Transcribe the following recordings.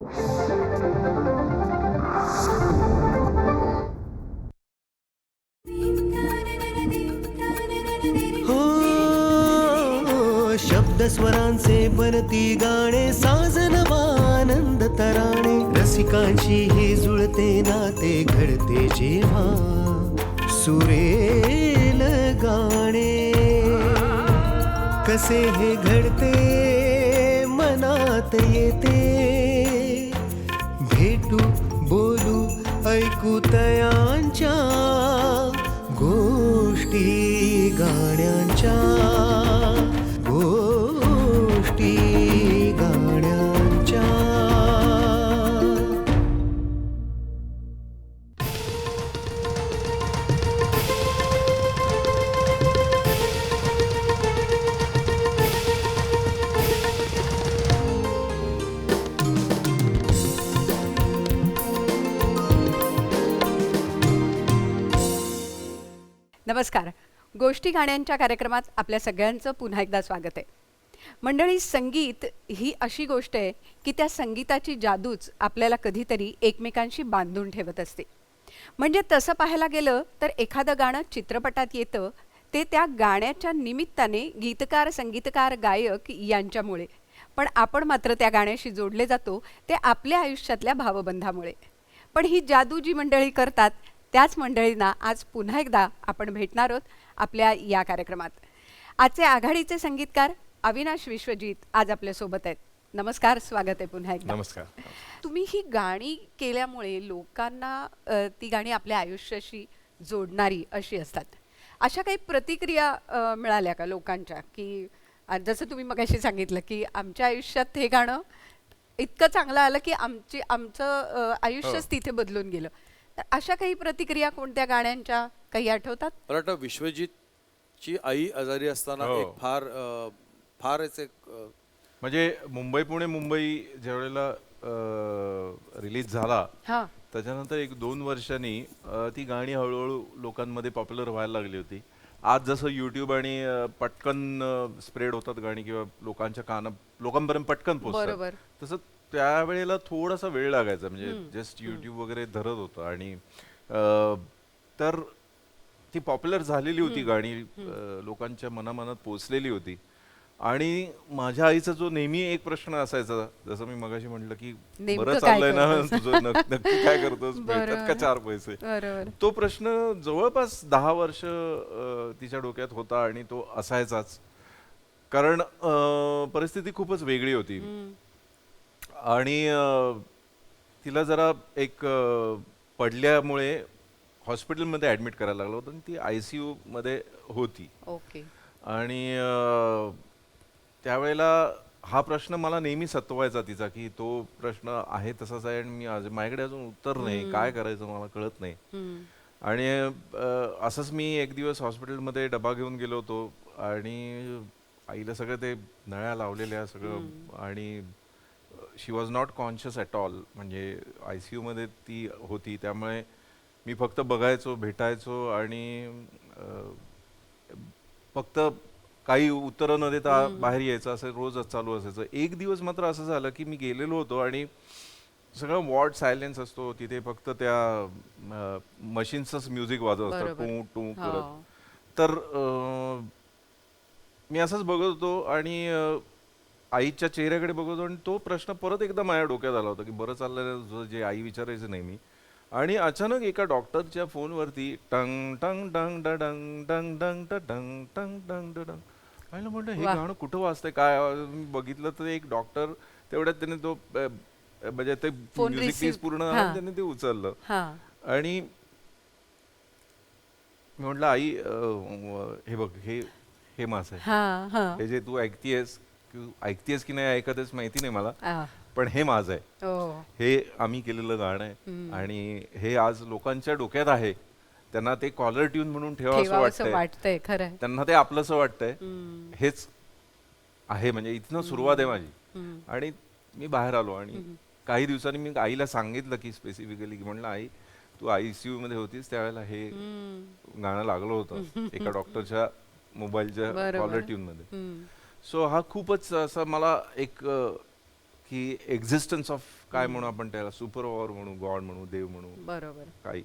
हो शब्द स्वरांचे बनती गाणे साजन आनंद तराणे रसिकांची ही जुळते नाते घडते जेव्हा सुरेल गाणे कसे हे घडते मनात येते भेटू बोलू ऐकू तयांच्या गोष्टी गाण्यांच्या गोष्टी गाण्यांच्या. नमस्कार. गोष्टी गाण्यांच्या कार्यक्रमात आपल्या सगळ्यांचं पुन्हा एकदा स्वागत आहे. मंडळी, संगीत ही अशी गोष्ट आहे की त्या संगीताची जादूच आपल्याला कधीतरी एकमेकांशी बांधून ठेवत असते. म्हणजे तसं पाहायला गेलं तर एखादं गाणं चित्रपटात येतं ते त्या गाण्याच्या निमित्ताने गीतकार, संगीतकार, गायक यांच्यामुळे, पण आपण मात्र त्या गाण्याशी जोडले जातो ते आपल्या आयुष्यातल्या भावबंधामुळे. पण ही जादू जी मंडळी करतात त्याच मंडळींना आज पुन्हा एकदा आपण भेटणार आहोत आपल्या या कार्यक्रमात. आजचे आघाडीचे संगीतकार अविनाश विश्वजीत आज आपल्यासोबत आहेत. नमस्कार, स्वागत आहे पुन्हा एकदा. नमस्कार. तुम्ही ही गाणी केल्यामुळे लोकांना ती गाणी आपल्या आयुष्याशी जोडणारी अशी असतात. अशा काही प्रतिक्रिया मिळाल्या का लोकांच्या, की जसं तुम्ही मगाशी सांगितलं की आमच्या आयुष्यात हे गाणं इतकं चांगलं आलं की आमचं आयुष्यच तिथे बदलून गेलं. तर अशा काही प्रतिक्रिया कोणत्या गाण्यांच्या काही आठवतात? मला वाटतं विश्वजितची आई आजारी असताना हो. एक फारच एक म्हणजे मुंबई पुणे मुंबई ज्यावेळेला रिलीज झाला हां, त्याच्यानंतर 1-2 वर्षांनी ती गाणी हळूहळू लोकांमध्ये पॉप्युलर व्हायला लागली होती. आज जसं यूट्यूब आणि पटकन स्प्रेड होतात गाणी किंवा लोकांपर्यंत पटकन पोहोचतात, बरोबर. तसं त्यावेळेला थोडासा वेळ लागायचा. म्हणजे जस्ट यूट्यूब वगैरे धरत होतं आणि तर ती पॉप्युलर झालेली होती गाणी, लोकांच्या मनामनात पोचलेली होती. आणि माझ्या आईचा जो नेहमी एक प्रश्न असायचा, जसं मी मगाशी म्हटलं की नेमकं बरं काय चाललंय ना करतोस? तुझं, नक्की काय करतोस, मिळतात का बरोबर. 4 पैसे. बरोबर. तो प्रश्न जवळपास 10 वर्ष तिच्या डोक्यात होता आणि तो असायचाच. कारण परिस्थिती खूपच वेगळी होती आणि तिला जरा एक पडल्यामुळे हॉस्पिटलमध्ये ॲडमिट करायला लागलं होतं आणि ती ICU मध्ये होती. ओके. आणि त्यावेळेला हा प्रश्न मला नेहमी सतवायचा तिचा, की तो प्रश्न आहे तसाच आहे आणि माझ्याकडे अजून उत्तर नाही, काय करायचं मला कळत नाही. आणि असंच मी एक दिवस हॉस्पिटलमध्ये डबा घेऊन गेलो होतो आणि आईला सगळं ते नळ्या लावलेल्या सगळं, आणि she was not conscious at all. म्हणजे ICU मध्ये ती होती, त्यामुळे मी फक्त बघायचो, भेटायचो आणि फक्त काही उत्तरं न देता बाहेर यायचं, असं रोजच चालू असायचं. एक दिवस मात्र असं झालं की मी गेलेलो होतो आणि सगळं वॉर्ड सायलेन्स असतो तिथे, फक्त त्या मशीन्सच म्युझिक वाजत असतं, टू टू करत. तर मी असंच बघत होतो आणि आईच्या चेहऱ्याकडे बघत होतो आणि तो प्रश्न परत एकदा माझ्या डोक्यात आला होता की बरं चाललंय तुझं, जे आई विचारायचं नेहमी. आणि अचानक एका डॉक्टरच्या फोनवरती टंग टंग डंग डंग डंग डंग डंग डंग डंग डंग. पाहिलं, म्हटलं हे गाणं कुठं वाजतंय काय. मी बघितलं तर एक डॉक्टर, तेवढ्यात त्याने तो म्हणजे ते म्युझिक पीस पूर्ण झालं आणि त्याने ते उचललं. आणि मी म्हटलं आई, हे बघ, हे माझं आहे, हे जे तू ऐकतेस की नाही ऐकतेस माहिती नाही मला, पण हे माझं आहे, हे आम्ही केलेलं गाणं आहे आणि हे आज लोकांच्या डोक्यात आहे. त्यांना ते कॉलर ट्यून म्हणून ठेवावं वाटतंय, खरं त्यांना ते आपलंसं वाटतंय, हेच आहे. म्हणजे इथनं सुरुवात आहे माझी. आणि मी बाहेर आलो आणि काही दिवसांनी मी आईला सांगितलं की स्पेसिफिकली, की म्हणलं आई, तू ICU मध्ये होतीस त्यावेळेला हे गाणं लागलं होतं एका डॉक्टरच्या मोबाईलच्या कॉलर ट्यून मध्ये. सो हा खूपच असं मला एक की एक्झिस्टन्स ऑफ काय म्हणू आपण त्याला, सुपर पॉवर म्हणू, गॉड म्हणू, देव म्हणू, बरोबर. काही.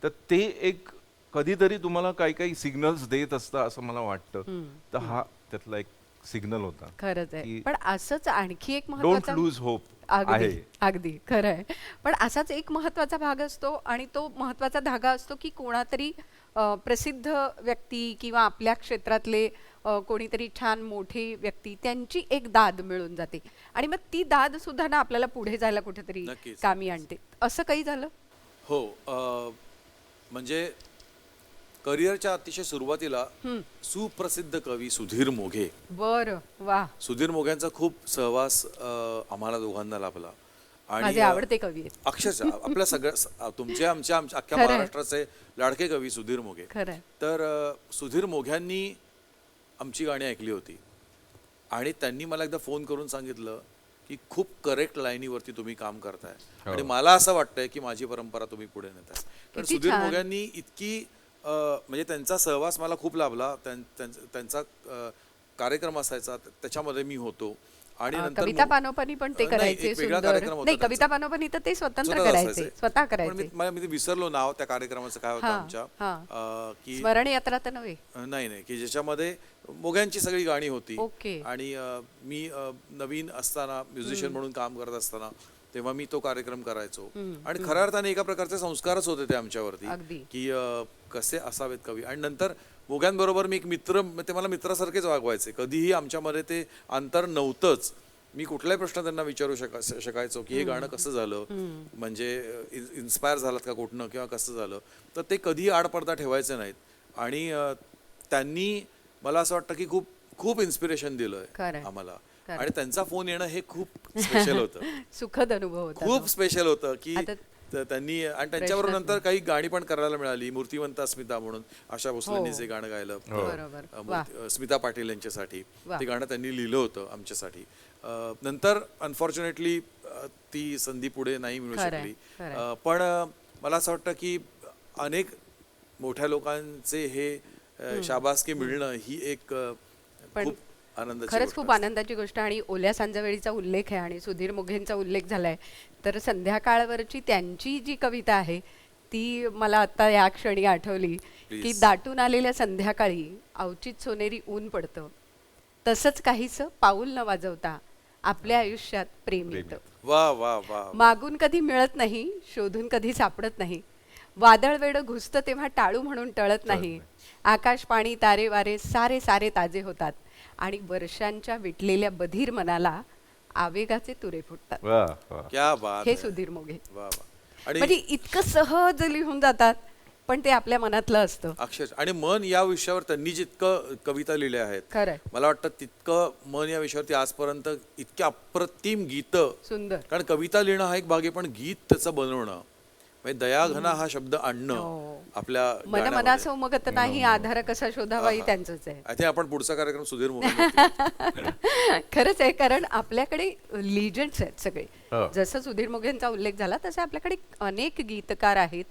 तर ते एक कधीतरी तुम्हाला काही काही सिग्नल्स देत असतं असं मला वाटतं. तर हा त्यातला एक सिग्नल होता. खरंच आहे. की पण असंच आणखी एक डोंट महत्वाचा लूज होप अगदी आहे. अगदी खरं आहे. पण असाच एक महत्वाचा भाग असतो आणि तो महत्वाचा धागा असतो की कोणातरी प्रसिद्ध व्यक्ती किंवा आपल्या क्षेत्रातले कोणीतरी छान मोठी व्यक्ती त्यांची एक दाद मिळून जाते आणि मग ती दाद सुद्धा ना आपल्याला पुढे जायला कुठेतरी नक्कीच, कामी आणते. असं काही झालं? हो, म्हणजे करिअरच्या अतिशय सुरुवातीला सुप्रसिद्ध कवी सुधीर मोघे, बरं, वा, सुधीर मोघ्यांचा खूप सहवास आम्हाला दोघांना लाभला. माझे आवडते कवी आहेत. अक्षरशः आपल्या सगळ्या तुमच्या आमच्या अख्ख्या खरंय. महाराष्ट्राचे लाडके कवी सुधीर मोघे. खरं आहे. तर सुधीर मोघ्यांनी आमची गाणी ऐकली होती आणि त्यांनी मला एकदा फोन करून सांगितलं की खूप करेक्ट लाईनीवरती तुम्ही काम करताय आणि मला असं वाटतंय की माझी परंपरा तुम्ही पुढे नेताय. तर किती सुधीर छान. मोघ्यांनी इतकी म्हणजे त्यांचा सहवास मला खूप लाभला. त्यांचा कार्यक्रम असायचा, त्याच्यामध्ये मी होतो आणि नंतर कविता पानोपानी पण ते नाही, करायचे. एक वेगळा सुंदर कार्यक्रम होता नाही, त्यांचा. कविता पानोपानी तर ते स्वतंत्र स्वतः करायचे, असायचे. स्वतः पण करायचे. मी विसरलो नाव त्या कार्यक्रमाचं काय होतं हां, आमच्या हां. की स्मरण यात्रा तर नव्हे. नाही की ज्याच्यामध्ये मोघ्यांची सगळी गाणी होती. ओके. आणि मी नवीन असताना म्युझिशियन म्हणून काम करत असताना तेव्हा मी तो कार्यक्रम करायचो आणि खऱ्या अर्थाने एका प्रकारचे संस्कारच होते ते आमच्यावरती अगदी. की कसे असावेत कवी. आणि नंतर मोघ्यांबरोबर मी एक मित्र, ते मला मित्रासारखेच वागवायचे. कधीही आमच्यामध्ये ते अंतर नव्हतंच. मी कुठलाही प्रश्न त्यांना विचारू शकायचो की हे गाणं कसं झालं, म्हणजे इन्स्पायर झालात का कुठनं किंवा कसं झालं. तर ते कधीही आडपडदा ठेवायचे नाहीत आणि त्यांनी मला असं वाटतं की खूप खूप इन्स्पिरेशन दिलंय खरंय. आम्हाला. आणि त्यांचा फोन येणं हे खूप स्पेशल होतं. सुखद अनुभव होता खूप तो. स्पेशल होतं की आता त्यांनी आणि त्यांच्याबरोबर नंतर काही गाणी पण करायला मिळाली. मूर्तिवंत अस्मिता म्हणून आशा भोसलेंनी हो. जे गाणं गायलं बरोबर. स्मिता पाटील यांच्यासाठी, वा. ते गाणं त्यांनी लिहिलं होतं आमच्यासाठी. नंतर अनफॉर्च्युनेटली ती संधी पुढे नाही मिळू खरंय, शकली. खरंय. पण मला असं वाटतं की अनेक मोठ्या लोकांचे हे शाबासकी मिळणं ही एक पण खूप आनंदाची खरंच गोष्ट खूप असते. आनंदाची गोष्ट. आणि ओल्या सांजवेळीचा उल्लेख आहे आणि सुधीर मोघेंचा उल्लेख झालाय, तर संध्याकाळवरची त्यांची जी कविता आहे ती मला आता या क्षणी आठवली की Please. दाटून आलेल्या संध्याकाळी अवचित सोनेरी ऊन पडतं, तसंच काहीसं पाऊल न वाजवता आपल्या आयुष्यात प्रेम येतं. वा वा वा. मागून कधी मिळत नाही, शोधून कधी सापडत नाही, वादळ वेड घुसतं तेव्हा टाळू म्हणून टळत नाही, आकाश पाणी तारे वारे सारे सारे ताजे होतात आणि वर्षांच्या विटलेल्या बधीर मनाला आवेगाचे तुरे फुटतात. वा वा. क्या बात हे है. सुधीर मोघे. वा वा. आणि म्हणजे इतकं सहज लिहून जातात, पण ते आपल्या मनातलं असतं. अक्षर आणि मन या विषयावर त्यांनी जितकं कविता लिहिल्या आहेत, खरंय. मला वाटतं तितकं मन या विषयावरती आजपर्यंत इतक्या अप्रतिम गीतं. सुंदर. कारण कविता लिहिणं हा एक भाग आहे, पण गीत त्याचं बनवणं म्हणजे दयाघना हा शब्द आणणं हो. आपल्या मन गाण्यामध्ये. मनाचं उमगत नाही, आधार कसा शोधावाही त्यांचंच आहे. I think आपण पुढचा कार्यक्रम सुधीर मोघे खरंच आहे, कारण आपल्याकडे लिजंड्स आहेत सगळे. हो. जसं सुधीर मोघेंचा उल्लेख झाला तसे आपल्याकडे अनेक गीतकार आहेत,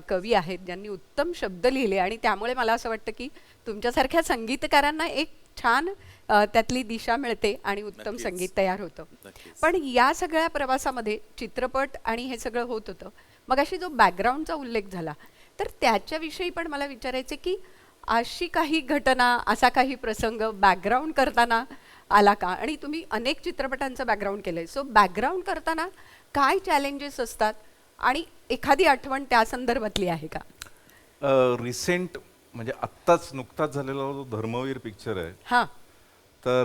कवी आहेत ज्यांनी उत्तम शब्द लिहिले आणि त्यामुळे मला असं वाटतं की तुमच्यासारख्या संगीतकारांना एक छान त्यातली दिशा मिळते आणि उत्तम नक्कीच. संगीत तयार होतं. नक्कीच. पण या सगळ्या प्रवासामध्ये चित्रपट आणि हे सगळं होत होतं. मग अशी जो बॅकग्राऊंडचा उल्लेख झाला तर त्याच्याविषयी पण मला विचारायचं की अशी काही घटना, असा काही प्रसंग बॅकग्राऊंड करताना आला का? आणि तुम्ही अनेक चित्रपटांचं बॅकग्राऊंड केलंय, सो बॅकग्राऊंड करताना काय चॅलेंजेस असतात आणि एखादी आठवण त्या संदर्भातली आहे का? रिसेंट म्हणजे आत्ताच नुकताच झालेला जो धर्मवीर पिक्चर आहे, हां. तर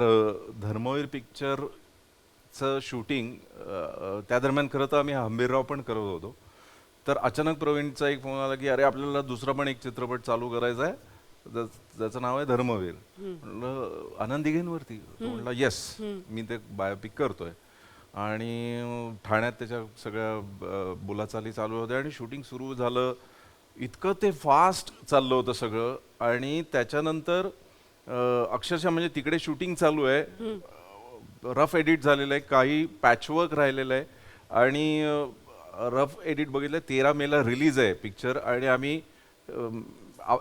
धर्मवीर पिक्चरचं शूटिंग त्या दरम्यान खरं तर आम्ही हंबीरराव पण करत होतो. तर अचानक प्रवीणचा एक फोन आला की अरे आपल्याला दुसरा पण एक चित्रपट चालू करायचा आहे, ज्याचं नाव आहे धर्मवीर. म्हटलं आनंद दिघेंवरती. म्हटलं येस, मी ते बायोपिक करतोय. आणि ठाण्यात त्याच्या सगळ्या बोलाचाली चालू होत्या आणि शूटिंग सुरू झालं. इतकं ते फास्ट चाललं होतं सगळं. आणि त्याच्यानंतर अक्षरशः म्हणजे तिकडे शूटिंग चालू आहे, रफ एडिट झालेलं आहे, काही पॅचवर्क राहिलेलं आहे. आणि रफ एडिट बघितलं, 13 मेला रिलीज आहे पिक्चर. आणि आम्ही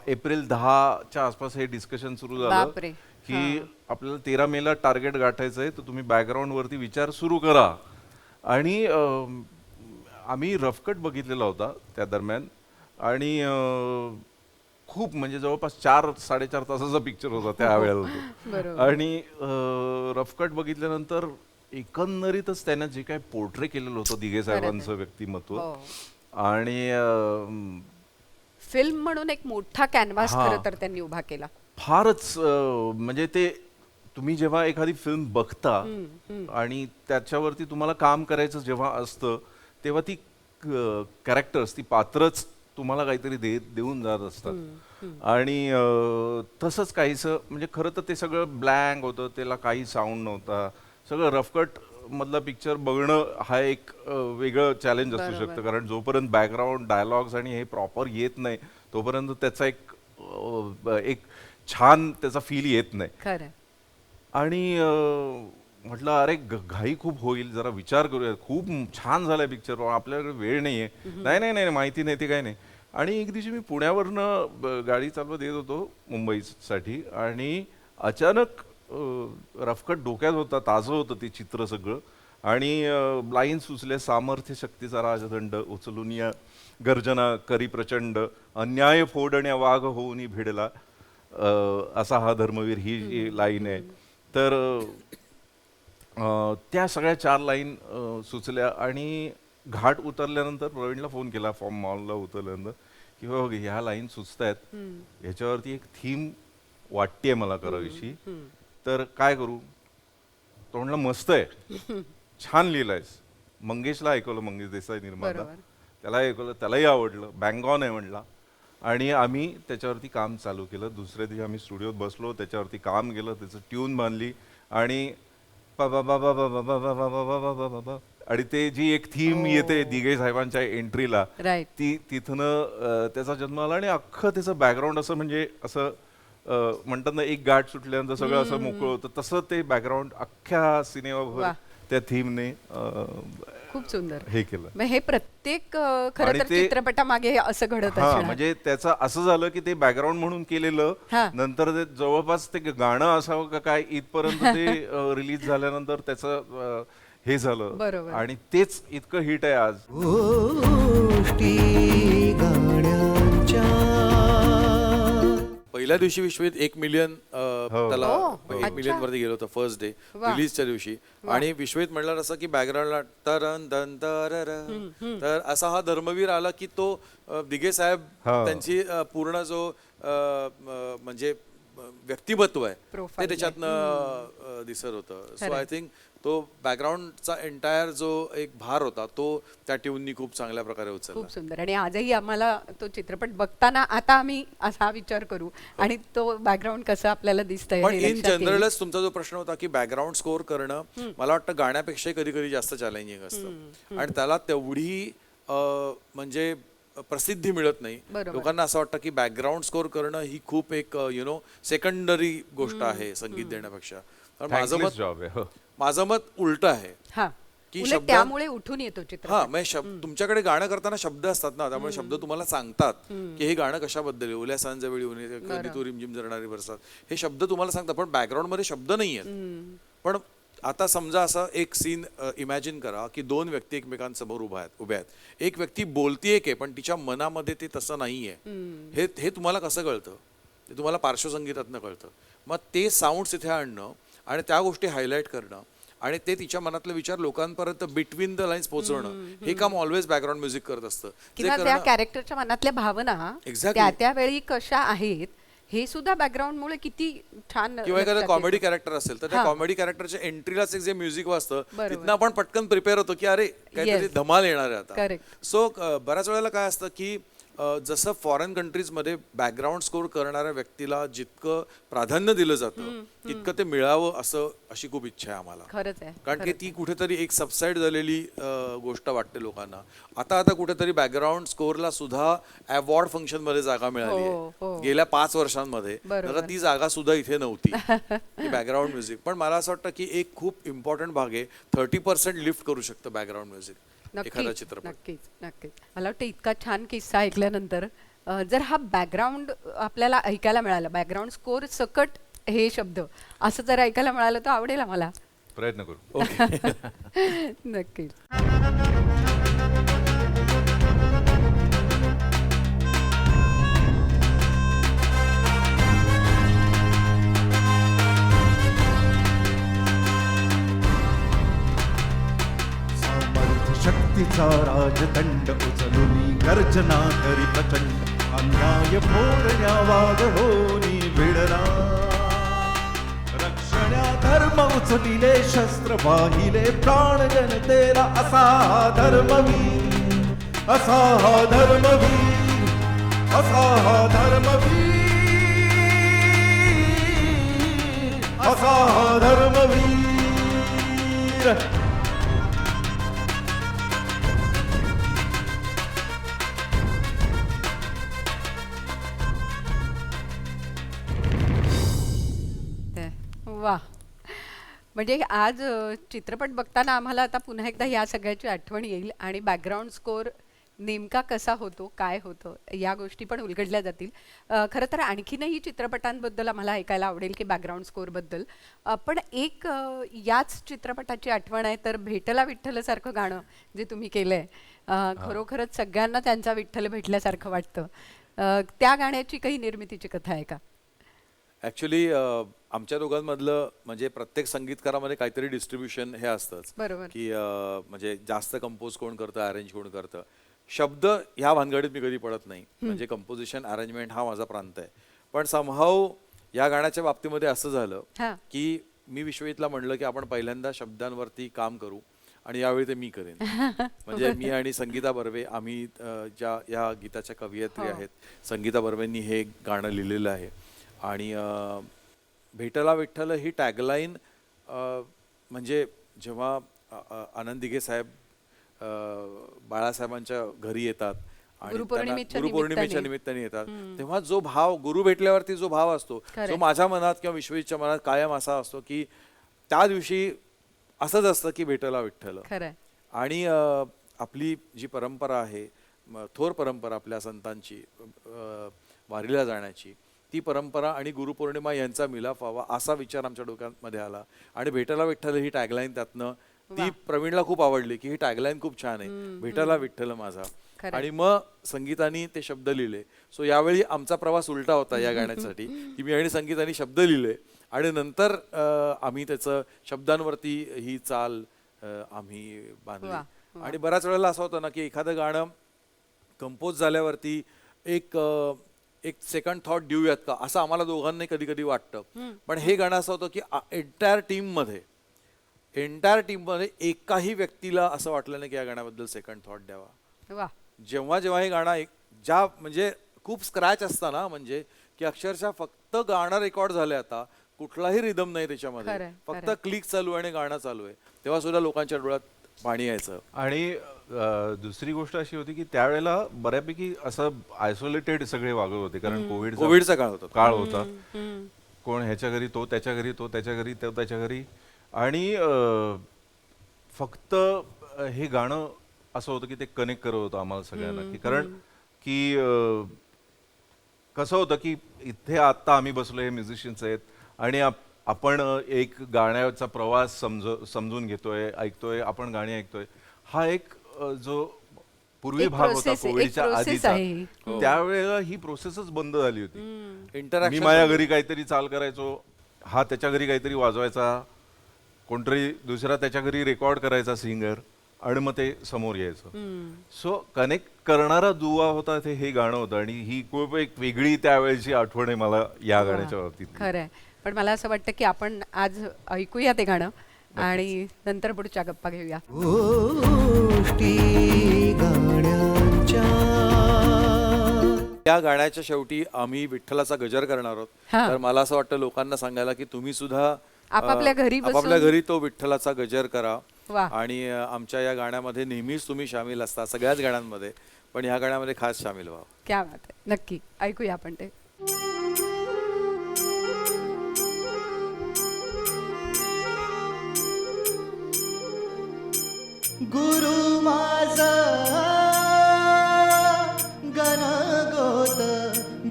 एप्रिल 10च्या आसपास हे डिस्कशन सुरू झालं बापरे. की आपल्याला 13 मेला टार्गेट गाठायचं आहे, तर तुम्ही बॅकग्राऊंड वरती विचार सुरू करा. आणि आम्ही रफकट बघितलेला होता त्या दरम्यान आणि खूप म्हणजे जवळपास 4-4.5 तासाचा पिक्चर होता त्यावेळेला तो. बरोबर. आणि रफकट बघितल्यानंतर एकंदरीतच त्यानं जे काय पोर्ट्रे केलेलं होतं दिघे साहेबांचं व्यक्तिमत्व हो. आणि फिल्म म्हणून एक मोठा कॅनव्हास हा. खरं तर त्यांनी उभा केला. फारच म्हणजे ते तुम्ही जेव्हा एखादी फिल्म बघता आणि त्याच्यावरती तुम्हाला काम करायचं जेव्हा असतं तेव्हा ती कॅरेक्टर्स ती पात्रच तुम्हाला काहीतरी देऊन जात असतात. आणि तसंच काहीसं म्हणजे खरं तर ते सगळं ब्लँक होतं, त्याला काही साऊंड नव्हता. सगळं रफकट मधला पिक्चर बघणं हा एक वेगळं चॅलेंज असू शकतं, कारण जोपर्यंत बॅकग्राऊंड डायलॉग्स आणि हे प्रॉपर येत नाही तोपर्यंत त्याचा एक छान त्याचा फील येत नाही. खरं. आणि म्हटलं अरे घाई खूप होईल, जरा विचार करूया. खूप छान झालाय पिक्चर, आपल्याकडे वेळ नाहीये. नाही नाही नाही माहिती नाही ते काय नाही. आणि एक दिवशी मी पुण्यावरनं गाडी चालवत येत होतो मुंबईसाठी आणि अचानक रफकट डोक्यात होता, ताजं होतं ते चित्र सगळं. आणि लाईन सुचले, सामर्थ्य शक्तीचा राजदंड उचलून या गर्जना करी प्रचंड, अन्याय फोडण्या वाघ होऊन भिडला असा हा धर्मवीर, ही जी लाईन आहे. तर त्या सगळ्या 4 लाईन सुचल्या. आणि घाट उतरल्यानंतर प्रवीणला फोन केला, फॉर्म मॉलला उतरल्यानंतर, की बघ ह्या लाईन सुचत आहेत, ह्याच्यावरती एक थीम वाटतेय मला करावीशी, तर काय करू. तो म्हणला मस्त आहे, छान लिहिलंयस. मंगेशला ऐकवलं, मंगेश देसाई निर्माता, त्याला ऐकवलं, त्यालाही आवडलं. बँगॉन आहे म्हणला. आणि आम्ही त्याच्यावरती काम चालू केलं. दुसऱ्या दिवशी आम्ही स्टुडिओत बसलो, त्याच्यावरती काम केलं, त्याचं ट्यून बांधली आणि आणि ते जी एक थीम येते दिघे साहेबांच्या एंट्रीला, ती तिथनं त्याचा जन्म आला. आणि अख्खं त्याचं बॅकग्राऊंड असं म्हणजे असं म्हणतात ना, एक गाठ सुटल्यानंतर सगळं असं मोकळं होतं, तसं ते बॅकग्राऊंड अख्ख्या सिनेमाभर त्या थीमने खूप सुंदर हे केलं. हे प्रत्येक खरं तर चित्रपटामागे असं घडत असणार. म्हणजे त्याचं असं झालं की ते बॅकग्राऊंड म्हणून केलेलं, नंतर ते जवळपास ते गाणं असावं का काय इथपर्यंत ते रिलीज झाल्यानंतर त्याचं हे झालं. आणि तेच इतकं हिट आहे आज. गोष्टी गाण्यांच्या. पहिल्या दिवशी विश्वित 1 मिलियन त्याला 1 मिलियन वरती गेलो होतं फर्स्ट डे रिलीजच्या दिवशी. आणि विश्वित म्हणलं असं की बॅकग्राऊंडला तरन दन तर असा हा धर्मवीर आला की तो दिघे साहेब त्यांची पूर्ण जो म्हणजे व्यक्तिमत्व आहे ते त्याच्यातनं दिसत होतं. सो आय थिंक तो बॅकग्राऊंडचा एंटायर जो एक भार होता तो त्या ट्यूननी खूप चांगल्या प्रकारे उचलला. खूप सुंदर. आणि आजही आम्हाला तो चित्रपट बघताना आता आम्ही असा विचार करू आणि तो बॅकग्राऊंड कसं आपल्याला दिसतंय. पण इन जनरलच तुमचा जो प्रश्न होता की बॅकग्राऊंड स्कोअर करणं, मला वाटतं गाण्यापेक्षा कधी कधी जास्त चॅलेंजिंग असतं. आणि त्याला तेवढी म्हणजे प्रसिद्धी मिळत नाही. लोकांना असं वाटतं की बॅकग्राऊंड स्कोअर करणं ही खूप एक सेकंडरी गोष्ट आहे संगीत देण्यापेक्षा. माझं मत उलट आहे की त्यामुळे उठून येतो चित्र. म्हणजे तुमच्याकडे गाणं करताना शब्द असतात ना, त्यामुळे शब्द तुम्हाला सांगतात की हे गाणं कशाबद्दल आहे. ओल्या सांजेवेळी ऊन तू रिमझिम झरणारी बरसात, हे शब्द तुम्हाला सांगतात, पण बॅकग्राऊंड मध्ये शब्द नाही आहेत. पण आता समजा असं एक सीन इमॅजिन करा की 2 व्यक्ती एकमेकांसमोर उभ्या आहेत. एक व्यक्ती बोलतीये की पण तिच्या मनामध्ये ते तसं नाहीये. हे तुम्हाला कसं कळतं? ते तुम्हाला पार्श्वसंगीतातनं कळतं. मग ते साऊंड्स इथे आणणं आणि त्या गोष्टी हायलाइट करणं आणि ते तिच्या मनातले विचार लोकांपर्यंत बिटवीन द लाईन्स पोहोचवणं, हे काम ऑलवेज बॅकग्राऊंड म्युझिक करत असतं. किंवा त्या कॅरेक्टरच्या मनातल्या भावना त्यावेळी कशा आहेत हे सुद्धा बॅकग्राऊंड मुळे किती छान. किंवा एखादा कॉमेडी कॅरेक्टर असेल तर त्या कॉमेडी कॅरेक्टरच्या एंट्रीलाच एक जे म्युझिक वाजतं तिथनं आपण पटकन प्रिपेअर होतो की अरे काहीतरी धमाल येणार आहे आता. सो बऱ्याच वेळेला काय असतं की जसं फॉरेन कंट्रीजमध्ये बॅकग्राऊंड स्कोर करणाऱ्या व्यक्तीला जितकं प्राधान्य दिलं जातं तितकं ते मिळावं असं अशी खूप इच्छा आहे आम्हाला. खरंच आहे. कारण की ती कुठेतरी एक सबसाईड झालेली गोष्ट वाटते लोकांना. आता कुठेतरी बॅकग्राऊंड स्कोरला सुद्धा अवॉर्ड फंक्शन मध्ये जागा मिळाली आहे गेल्या 5 वर्षांमध्ये. ती जागा सुद्धा इथे नव्हती बॅकग्राऊंड म्युझिक. पण मला असं वाटतं की एक खूप इम्पॉर्टंट भाग आहे, 30% लिफ्ट करू शकतं बॅकग्राऊंड म्युझिक एखादा चित्रपट. नक्कीच. मला वाटतं इतका छान किस्सा ऐकल्यानंतर जर हा बॅकग्राऊंड आपल्याला ऐकायला मिळाला, बॅकग्राऊंड स्कोर सकट हे शब्द असं जर ऐकायला मिळालं तर आवडेल आम्हाला. प्रयत्न करू. नक्की. सामर्थ्य शक्तीचा राजदंड उचलून गर्जना करी प्रचंड अन्याय फोडण्या वागणोनी भिडला रक्षण्या धर्म उचलिले शस्त्र वाहिले प्राण जनतेला असा हा धर्मवीर असा हा धर्मवीर असा हा धर्मवीर असा हा धर्मवीर. वा, म्हणजे आज चित्रपट बघताना आम्हाला आता पुन्हा एकदा या सगळ्याची आठवण येईल आणि बॅकग्राऊंड स्कोअर नेमका कसा होतो, काय होतं, या गोष्टी पण उलगडल्या जातील. खरं तर आणखीनही चित्रपटांबद्दल आम्हाला ऐकायला आवडेल की बॅकग्राऊंड स्कोअरबद्दल. पण एक याच चित्रपटाची आठवण आहे तर भेटला विठ्ठलसारखं गाणं जे तुम्ही केलं आहे, खरोखरच सगळ्यांना त्यांचा विठ्ठल भेटल्यासारखं वाटतं. त्या गाण्याची काही निर्मितीची कथा आहे का? ॲक्च्युली आमच्या दोघांमधलं म्हणजे प्रत्येक संगीतकारामध्ये काहीतरी डिस्ट्रीब्युशन हे असतंच. बरोबर. की म्हणजे जास्त कंपोज कोण करतं, अरेंज कोण करतं. शब्द ह्या भानगडीत मी कधी पडत नाही, म्हणजे कंपोजिशन अरेंजमेंट हा माझा प्रांत आहे. पण समहाऊ या गाण्याच्या बाबतीमध्ये असं झालं की मी विश्वजितला म्हणलं की आपण पहिल्यांदा शब्दांवरती काम करू आणि यावेळी ते मी करेन. म्हणजे मी आणि संगीता बर्वे आम्ही ज्या या गीताच्या कवयित्री आहेत, संगीता बर्वेंनी हे गाणं लिहिलेलं आहे. आणि भेटला विठ्ठल ही टॅगलाईन म्हणजे जेव्हा आनंद दिघे साहेब बाळासाहेबांच्या घरी येतात आणि गुरुपौर्णिमेच्या निमित्ताने येतात, तेव्हा जो भाव गुरु भेटल्यावरती जो भाव असतो तो माझ्या मनात किंवा विश्वजितच्या मनात कायम असा असतो की त्या दिवशी असंच असतं की भेटला विठ्ठल. आणि आपली जी परंपरा आहे, थोर परंपरा आपल्या संतांची वारीला जाण्याची, ती परंपरा आणि गुरुपौर्णिमा यांचा मिलाफ व्हावा असा विचार आमच्या डोक्यामध्ये आला. आणि भेटला विठ्ठल ही टॅगलाईन त्यातनं ती प्रवीणला खूप आवडली की ही टॅगलाईन खूप छान आहे, भेटला विठ्ठल माझा. आणि मग संगीताने ते शब्द लिहिले. सो यावेळी आमचा प्रवास उलटा होता या गाण्यासाठी की मी आणि संगीताने शब्द लिहिले आणि नंतर आम्ही त्याचं शब्दांवरती ही चाल आम्ही बांधली. आणि बऱ्याच वेळेला असं होतं ना की एखादं गाणं कंपोज झाल्यावरती एक सेकंड थॉट देऊयात का असं आम्हाला दोघांनाही कधी कधी वाटतं. पण हे गाणं असं होतं की एंटायर टीममध्ये एकाही व्यक्तीला असं वाटलं नाही की या गाण्याबद्दल सेकंड थॉट द्यावा. जेव्हा जेव्हा हे गाणं ज्या म्हणजे खूप स्क्रॅच असताना, म्हणजे की अक्षरशः फक्त गाणं रेकॉर्ड झालंय, आता कुठलाही रिदम नाही त्याच्यामध्ये, फक्त क्लिक चालू आहे आणि गाणं चालू आहे, तेव्हा सुद्धा लोकांच्या डोळ्यात पाणी यायचं. आणि दुसरी गोष्ट अशी होती की त्यावेळेला बऱ्यापैकी असं आयसोलेटेड सगळे वागत होते, कारण कोविडचा काळ होता. कोण ह्याच्या घरी, तो त्याच्या घरी, तो त्याच्या घरी, तो त्याच्या घरी. आणि फक्त हे गाणं असं होतं की ते कनेक्ट करत होतं आम्हाला सगळ्यांना. की कारण की कसं होतं की इथे आता आम्ही बसलो, हे म्युझिशियन्स आहेत आणि आपण एक गाण्याचा प्रवास समजून घेतोय, ऐकतोय, आपण गाणी ऐकतोय. हा एक जो पूर्वी भाग होता कोविडच्या आधीचा, त्यावेळेला ही प्रोसेसच बंद झाली होती. मी माझ्या घरी काहीतरी चाल करायचो, हा त्याच्या घरी काहीतरी वाजवायचा, कोणतरी दुसरा त्याच्या घरी रेकॉर्ड करायचा सिंगर, आणि मग ते समोर यायचं. सो कनेक्ट करणारा दुवा होता ते हे गाणं होतं. आणि ही खूप एक वेगळी त्यावेळेची आठवण आहे मला या गाण्याच्या बाबतीत. खरंय. पण मला असं वाटतं की आपण आज ऐकूया ते गाणं आणि नंतर पुढच्या गप्पा घेऊया. या गाण्याच्या शेवटी आम्ही विठ्ठलाचा गजर करणार आहोत. तर मला असं वाटतं लोकांना सांगायला की तुम्ही सुद्धा आपापल्या घरी तो विठ्ठलाचा गजर करा. आणि आमच्या या गाण्यामध्ये नेहमीच तुम्ही सामील असता, सगळ्याच गाण्यांमध्ये, पण ह्या गाण्यामध्ये खास सामील व्हा. क्या बात आहे. नक्की ऐकूया आपण ते. गुरु माझा गणगोत,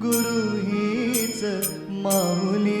गुरु हीच माऊली.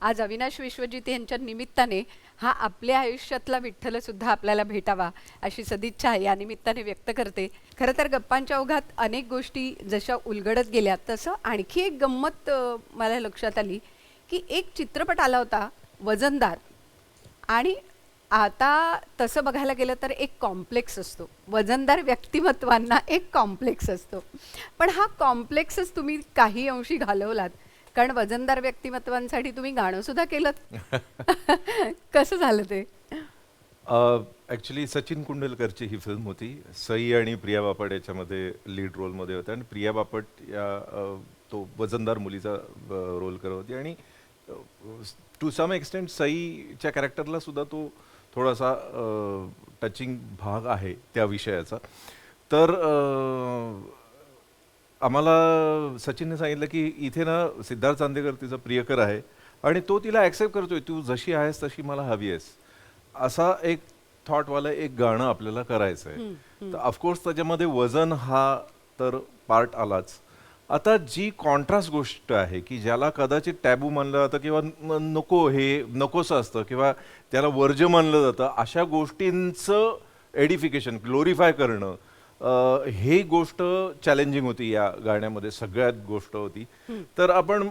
आज अविनाश विश्वजित यांच्या निमित्ताने हा आपल्या आयुष्यातला विठ्ठल सुद्धा आपल्याला भेटावा अशी सदिच्छा या निमित्ताने व्यक्त करते. खरं तर गप्पांच्या ओघात अनेक गोष्टी जशा उलगडत गेल्या तसं आणखी एक गंमत मला लक्षात आली की एक चित्रपट आला होता वजनदार, आणि आता तसं बघायला गेलं तर एक कॉम्प्लेक्स असतो, वजनदार व्यक्तिमत्वांना एक कॉम्प्लेक्स असतो, पण हा कॉम्प्लेक्सच तुम्ही काही अंशी घालवलात, कारण वजनदार व्यक्तिमत्वांसाठी तुम्ही गाणं सुद्धा केलं. कसं झालं ते? ॲक्च्युली सचिन कुंडलकरची ही फिल्म होती. सई आणि प्रिया बापट याच्यामध्ये लीड रोलमध्ये होत्या आणि प्रिया बापट या तो वजनदार मुलीचा रोल करत होती आणि टू सम एक्सटेंट सईच्या कॅरेक्टरला सुद्धा तो थोडासा टचिंग भाग आहे त्या विषयाचा. तर आम्हाला सचिनने सांगितलं की इथे ना सिद्धार्थ चांदेकर तिचा प्रियकर आहे आणि तो तिला ॲक्सेप्ट करतोय, तू जशी आहेस तशी मला हवी आहेस, असा एक थॉटवालं एक गाणं आपल्याला करायचं आहे. तर ऑफकोर्स त्याच्यामध्ये वजन हा तर पार्ट आलाच. आता जी कॉन्ट्रास्ट गोष्ट आहे की ज्याला कदाचित टॅबू मानलं जातं किंवा नको, हे नकोसं असतं किंवा त्याला वर्ज्य मानलं जातं, अशा गोष्टींचं एडिफिकेशन, ग्लोरिफाय करणं, हे गोष्ट चॅलेंजिंग होती या गाण्यामध्ये, सगळ्यात गोष्ट होती. तर आपण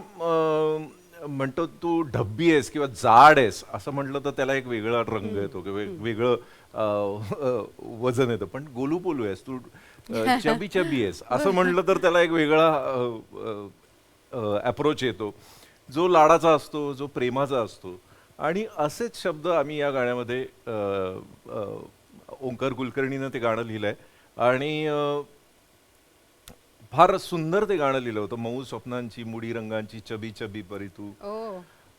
म्हणतो तू ढब्बी आहेस किंवा जाड आहेस असं म्हटलं तर त्याला एक वेगळा रंग येतो किंवा वेगळं वजन येतं. पण गोलू पोलू आहेस तू, चबी चबी आहेस असं म्हटलं तर त्याला एक वेगळा अप्रोच येतो, जो लाडाचा असतो, जो प्रेमाचा असतो. आणि असेच शब्द आम्ही या गाण्यामध्ये ओंकार कुलकर्णीनं ते गाणं लिहिलंय आणि फार सुंदर ते गाणं लिहिलं होतं. मऊ स्वप्नांची, मुडी रंगांची, चबी चबी परी तू,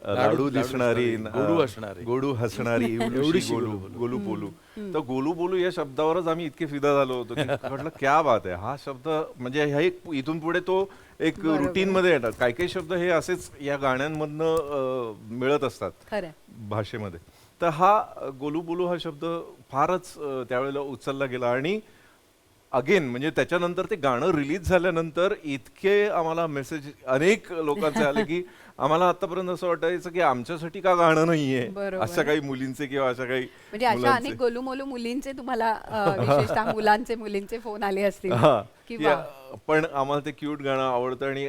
लाडू दिसणारी, गोडू हसणारी, एवढीशी गोलू बोलू. तर गोलू बोलू या शब्दावरच आम्ही इतके फिदा झालो होतो की म्हटलं क्या बात आहे. हा शब्द म्हणजे ह्या एक इथून पुढे तो एक रुटीन मध्ये येतात. काही काही शब्द हे असेच या गाण्यांमधनं मिळत असतात भाषेमध्ये. तर हा गोलू बोलू हा शब्द फारच त्यावेळेला उचलला गेला आणि अगेन म्हणजे त्याच्यानंतर ते गाणं रिलीज झाल्यानंतर इतके आम्हाला मेसेज अनेक लोकांचे आले की आम्हाला आतापर्यंत असं वाटायचं की आमच्यासाठी का गाणं नाहीये, अशा काही मुलींचे किंवा अशा काही म्हणजे अशा अनेक गोलूमोलू मुलींचे तुम्हाला विशेषतः मुलांचे मुलींचे फोन आले असतील. पण आम्हाला ते क्यूट गाणं आवडतं आणि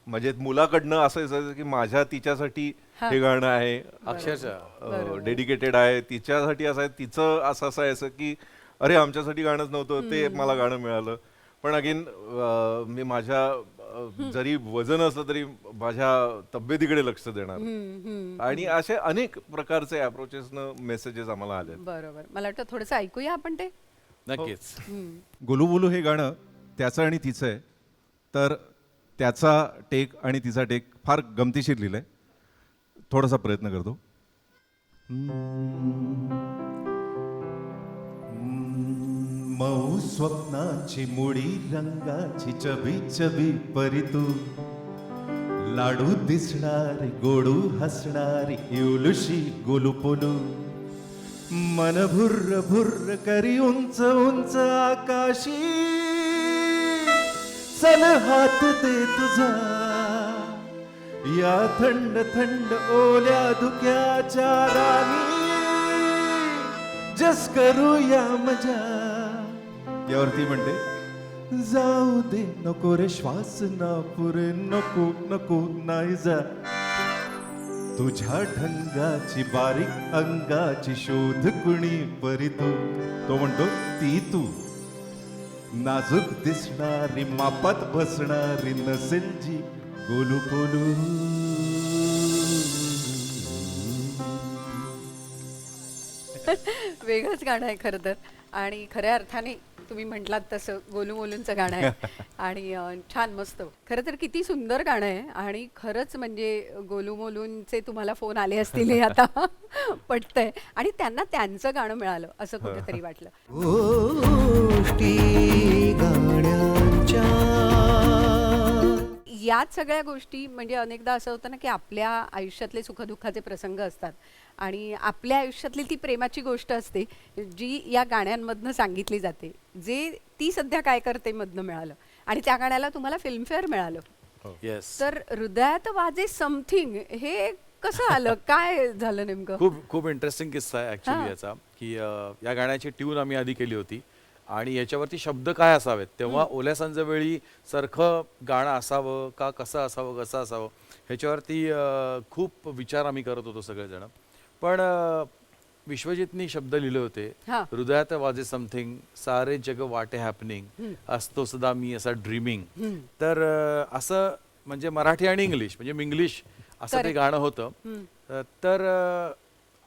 म्हणजे मुलाकडनं असं असायचं की माझ्या तिच्यासाठी हे गाणं आहे, अक्षरशः डेडिकेटेड आहे तिच्यासाठी. असं तिचं असं असायचं की अरे आमच्यासाठी गाणंच नव्हतं ते मला गाणं मिळालं. पण अगेन मी माझ्या जरी वजन असलं तरी माझ्या तब्येतीकडे लक्ष देणार आणि असे अनेक प्रकारचे अप्रोचेसनं मेसेजेस आम्हाला आले. बरोबर, मला वाटतं थोडंसं ऐकूया आपण ते. नक्कीच. गोलू बोलू हे गाणं त्याचं आणि तिचं आहे. तर त्याचा टेक आणि तिचा टेक फार गमतीशीर लिहिलंय. थोडासा प्रयत्न करतो. मऊ स्वप्नाची, मुडी रंगाची, चबी चबी परी तू, लाडू दिसणारी, गोडू हसणारी, इवलुशी गोलू पोलू, मन भुर्र भुर्र करी उंच उंच आकाशी, चल हात दे तुझा या थंड थंड ओल्या धुक्याच्या राणी, जस करूया मजा. यावरती म्हणते जाऊ दे नको रे श्वास ना पुरे, नको नको नाही जा, तुझ्या ढंगाची बारीक अंगाची शोध कुणी परी तू. तो म्हणतो ती तू, नाजूक दिसणारी, मापात बसणारी नसेल जी गोलू बोलू. वेगळंच गाणं आहे खरं तर, आणि खऱ्या अर्थाने तुम्ही म्हटलात तसं गोलू मोलूंचं गाणं आहे आणि छान मस्त. खरं तर किती सुंदर गाणं आहे आणि खरंच म्हणजे गोलू मोलूंचे तुम्हाला फोन आले असतील हे आता पटतंय आणि त्यांना त्यांचं गाणं मिळालं असं कुठेतरी वाटलं. याच सगळ्या गोष्टी म्हणजे अनेकदा असं होतं ना की आपल्या आयुष्यातले सुखदुःखाचे प्रसंग असतात आणि आपल्या आयुष्यातली ती प्रेमाची गोष्ट असते जी या गाण्यांमधनं सांगितली जाते, जे ती सध्या काय करते मधनं मिळालं आणि त्या गाण्याला तुम्हाला फिल्मफेअर मिळालं. येस. तर हृदयात वाजे समथिंग हे कसं आलं, काय झालं नेमकं? खूप इंटरेस्टिंग किस्सा आहे ऍक्च्युली याचा, की या गाण्याची ट्यून आम्ही आधी केली होती आणि याच्यावरती शब्द काय असावेत, तेव्हा ओल्या संजवेळी सारखं गाणं असावं का, कसं असावं, कसं असावं, ह्याच्यावरती खूप विचार आम्ही करत होतो सगळेजण. पण विश्वजितनी शब्द लिहिले होते, हा. हृदयात वाजे समथिंग, सारे जग वाटे हॅपनिंग, असतो सदा मी असा ड्रीमिंग. तर असं म्हणजे मराठी आणि इंग्लिश म्हणजे मिंग्लिश असं ते गाणं होतं. तर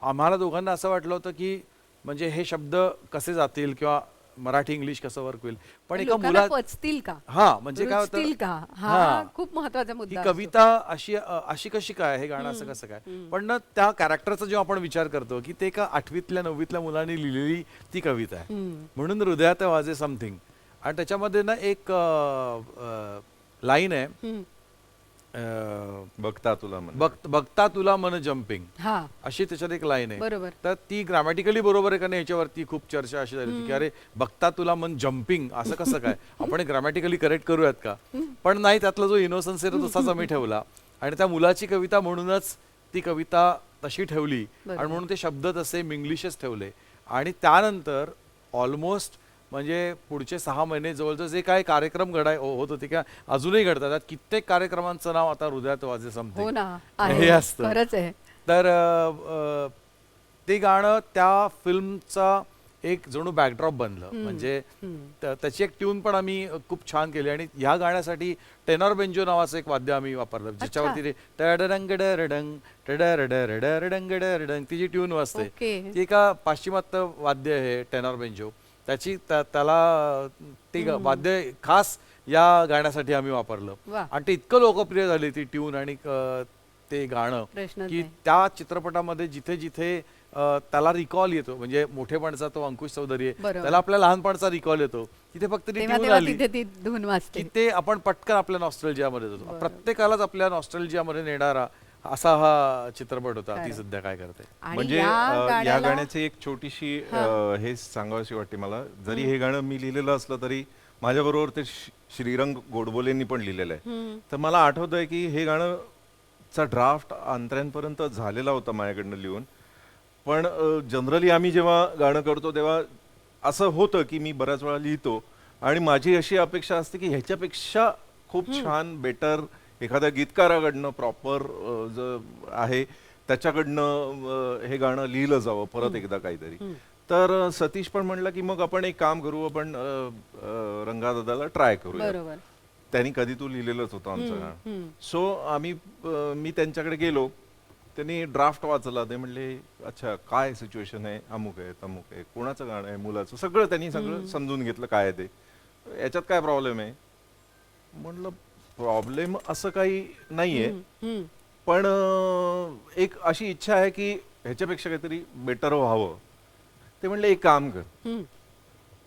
आम्हाला दोघांना असं वाटलं होतं की म्हणजे हे शब्द कसे जातील किंवा मराठी इंग्लिश कसं वर्क होईल, पण एका लोकांना मुला पचतील का, हा म्हणजे काय रुचतील होतं, का, हा हा. खूप महत्वाचा ही मुद्दा असतो. कविता अशी कशी काय, हे गाणं असं कसं काय, पण ना त्या कॅरेक्टरचा जेव्हा आपण विचार करतो की ते एका 8वीतल्या 9वीतल्या मुलांनी लिहिलेली ती कविता आहे, म्हणून हृदयात वाजे समथिंग. आणि त्याच्यामध्ये ना एक लाईन आहे, बघता तुला मन. बघता तुला मन जम्पिंग, हा अशी त्याच्यात एक लाईन आहे. बरोबर. तर ती ग्रामॅटिकली बरोबर आहे का नाही याच्यावरती खूप चर्चा अशी झाली होती की अरे बघता तुला मन जम्पिंग असं कसं काय, आपण ग्रामॅटिकली करेक्ट करूयात का, पण नाही, त्यातला जो इनोसन्स आहे तो तसाच आम्ही ठेवला आणि त्या मुलाची कविता म्हणूनच ती कविता तशी ठेवली आणि म्हणून ते शब्द तसे मिंग्लिशच ठेवले. आणि त्यानंतर ऑलमोस्ट म्हणजे पुढचे 6 महिने जवळजवळ जे काय कार्यक्रम होत होते किंवा अजूनही घडतात, त्यात कित्येक कार्यक्रमांचं नाव आता हृदयात वाजे हो समथिंग ना, हे असतं. खरंच आहे. तर ते गाणं त्या फिल्मचा एक जणू बॅकड्रॉप बनलं, म्हणजे त्याची एक ट्यून पण आम्ही खूप छान केली. आणि ह्या गाण्यासाठी टेनॉर बेंजो नावाचं एक वाद्य आम्ही वापरलं, ज्याच्यावरती ते टडरंगडरडंग टडरडरडरडंगडरडंग ती जी ट्यून वाजते ओके. ती एका पाश्चिमात्य वाद्य आहे टेनॉर बेंजो, त्याला ते वाद्य खास या गाण्यासाठी आम्ही वापरलं. वा. आणि ते इतकं लोकप्रिय झाली ती ट्यून आणि ते गाणं प्रश्नच की नाही. त्या चित्रपटामध्ये जिथे जिथे त्याला रिकॉल येतो, म्हणजे मोठेपणचा तो अंकुश चौधरी आहे, बरोबर. त्याला आपल्या लहानपणचा रिकॉल येतो, तिथे फक्त ती तेव्हा ट्यून तेव्हा आली तिथे ती धून की वाजते. ते आपण पटकन आपल्या नॉस्टॅल्जियामध्ये जातो. प्रत्येकालाच आपल्या नॉस्टॅल्जियामध्ये नेणारा असा हा चित्रपट होता. ती सध्या काय करते आणि म्हणजे या या गाण्याला- गाण्याची एक छोटीशी हे सांगावीशी वाटते मला. जरी हे गाणं मी लिहिलेलं असलं तरी माझ्याबरोबर ते श्रीरंग गोडबोलेंनी पण लिहिलेलं आहे. तर मला आठवतंय की हे गाणं चा ड्राफ्ट अंतऱ्यांपर्यंत झालेला होता माझ्याकडनं लिहून, पण जनरली आम्ही जेव्हा गाणं करतो तेव्हा असं होतं की मी बऱ्याच वेळा लिहितो आणि माझी अशी अपेक्षा असते की ह्याच्यापेक्षा खूप छान बेटर एखाद्या गीतकाराकडनं प्रॉपर आहे त्याच्याकडनं हे गाणं लिहिलं जावं परत एकदा काहीतरी. तर सतीश पण म्हणला की मग आपण एक काम करू, आपण रंगादादाला ट्राय करूया. बरोबर. त्यांनी कधी तू लिहिलेलंच होतं आमचं गाणं. सो मी त्यांच्याकडे गेलो, त्यांनी ड्राफ्ट वाचला, ते म्हणले अच्छा काय सिच्युएशन आहे, अमुक आहे तमुक आहे, कोणाचं गाणं आहे, मुलाचं, सगळं त्यांनी सगळं समजून घेतलं काय आहे ते, याच्यात काय प्रॉब्लेम आहे. म्हणलं प्रॉब्लेम असं काही नाहीये, पण एक अशी इच्छा आहे की ह्याच्यापेक्षा काहीतरी बेटर व्हावं. ते म्हणले एक काम कर,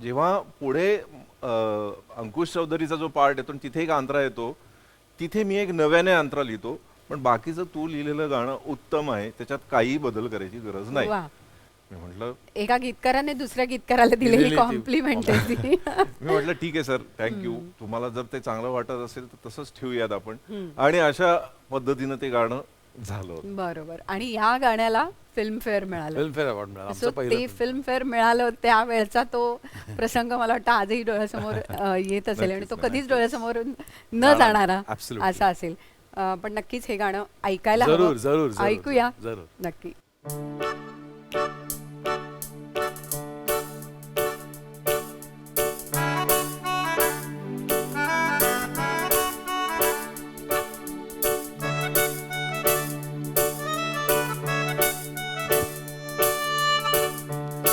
जेव्हा पुढे अंकुश चौधरीचा जो पार्ट येतो तिथे एक अंतरा येतो, तिथे मी एक नव्याने अंतरा लिहितो, पण बाकीचं तू लिहिलेलं गाणं उत्तम आहे, त्याच्यात काही बदल करायची गरज नाही. वा. मी म्हटलं एका गीतकाराने दुसऱ्या गीतकाराला दिलेली कॉम्प्लिमेंट आहे ती. मी म्हटलं ठीक आहे सर, थँक्यू, तुम्हाला जर ते चांगलं वाटत असेल तर तसंच ठेवूयात आपण. आणि अशा पद्धतीनं ते गाणं झालं. बरोबर. आणि या गाण्याला फिल्मफेअर मिळालं. फिल्मफेअर अवॉर्ड मिळाला सो आमचं ते पहिलं. फिल्मफेअर मिळालं त्यावेळचा तो प्रसंग मला वाटतं आजही डोळ्यासमोर येत असेल आणि तो कधीच डोळ्यासमोर न जाणारा Absolutely. असा असेल. पण नक्कीच हे गाणं ऐकायला जरूर हवं. जरूर जरूर, ऐकूया जरूर. नक्की.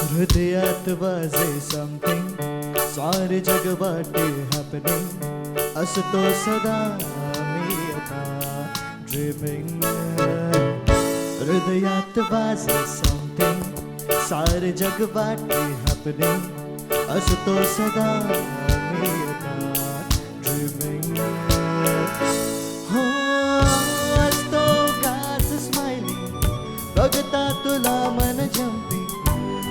हृदयात वाजे समथिंग, सारे जग वाटे हॅपनिंग, असतो सदा मी आता ड्रीमिंग. हृदयात वाजे समथिंग, सारे जग वाटे हॅपनिंग, असतो सदा मी आता ड्रीमिंग. हो असतो काच स्माइलिंग, बघता तुला मन जम्पिंग,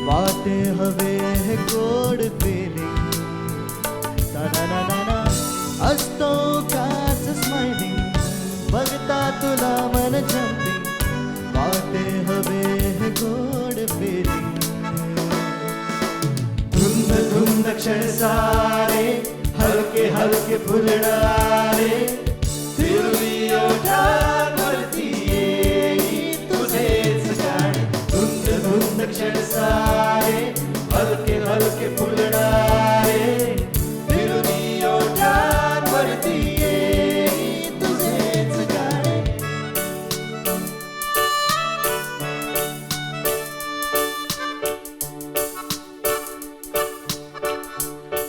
वाटे हवे हे गोड फिलिंग. असतो काच स्माइलिंग, हलके फुलणारे फिरवी ओठांवरती येई तुझेच गाणे धुंद धुंद क्षण सारे हलके हलके फुलणारे फिरवी ओठांवरती येई तुझेच गाणे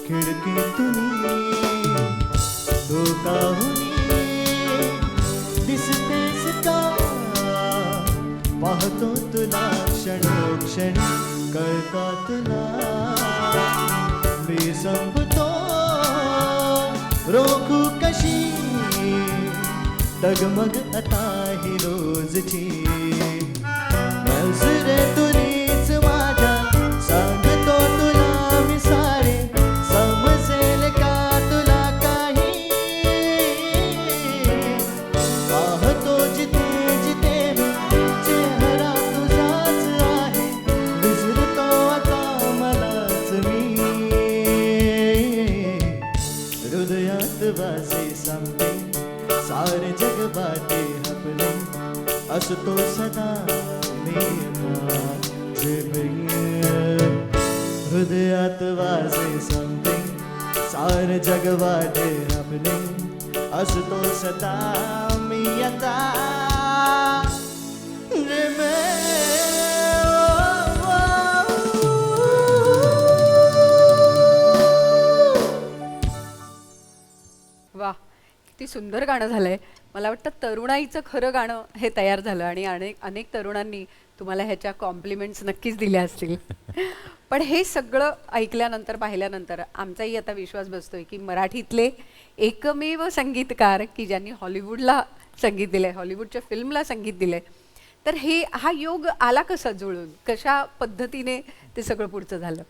खिडकीतून धोकाहुनी दिसतेस का पाहतो तुला क्षणोक्षणी कळता तुला मी संपतो रोखू कशी डगमग आता ही रोजची नजरे तुलीच माझ्या सांगतो तुला मी सारे समजेल का तुला काही पाहतो जिथे जिथे मी चेहरा तुझाच आहे विसरतो आता मलाच मी हृदयात वासे सांगते सारे जग बाटे हपले असतो सदा मी हृदयात वासे सांगते सारे जग वाटे आपले असतो सदा मी आता रे वा, किती सुंदर गाणं झालंय. मला वाटतं तरुणाईचं खरं गाणं हे तयार झालं आणि अनेक तरुणांनी तुम्हाला ह्याच्या कॉम्प्लिमेंट्स नक्कीच दिल्या असतील. पण हे सगळं ऐकल्यानंतर पाहिल्यानंतर आमचाही आता विश्वास बसतोय की मराठीतले एकमेव संगीतकार की ज्यांनी हॉलिवूडला संगीत दिलंय, हॉलिवूडच्या फिल्मला संगीत दिलंय, तर हा योग आला कसा जुळून, कशा पद्धतीने ते सगळं पुढचं झालं?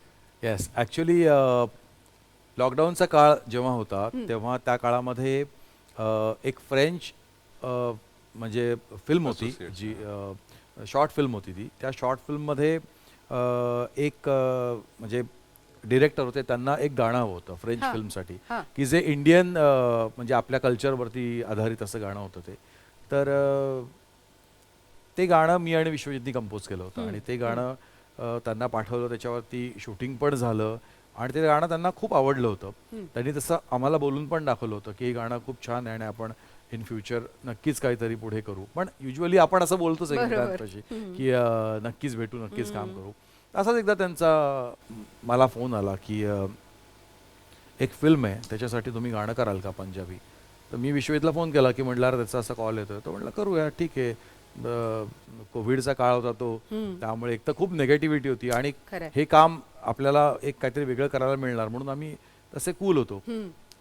येस, ॲक्च्युली लॉकडाऊनचा काळ जेव्हा होता तेव्हा त्या काळामध्ये एक फ्रेंच म्हणजे फिल्म होती जी शॉर्ट फिल्म होती ती. त्या शॉर्ट फिल्ममध्ये एक म्हणजे डिरेक्टर होते, त्यांना एक गाणं हवं होतं फ्रेंच फिल्मसाठी की जे इंडियन म्हणजे आपल्या कल्चरवरती आधारित असं गाणं होतं ते. तर ते गाणं मी आणि विश्वजितनी कंपोज केलं होतं आणि ते गाणं त्यांना पाठवलं, त्याच्यावरती शूटिंग पण झालं आणि ते गाणं त्यांना खूप आवडलं होतं. त्यांनी तसं आम्हाला बोलून पण दाखवलं होतं की हे गाणं खूप छान आहे आणि आपण इन फ्युचर नक्कीच काहीतरी पुढे करू. पण युजली आपण असं बोलतोच एकमेकांपाशी की नक्कीच भेटू, नक्कीच काम करू. असाच एकदा त्यांचा मला फोन आला की एक फिल्म आहे त्याच्यासाठी तुम्ही गाणं कराल का पंजाबी. तर मी विश्वजितला फोन केला की म्हटलं त्याचा असा कॉल येतोय. तो म्हटलं करूया, ठीक आहे. कोविडचा काळ होता तो, त्यामुळे एक तर खूप निगेटिव्हिटी होती आणि हे काम आपल्याला एक काहीतरी वेगळं करायला मिळणार म्हणून आम्ही तसे कूल होतो.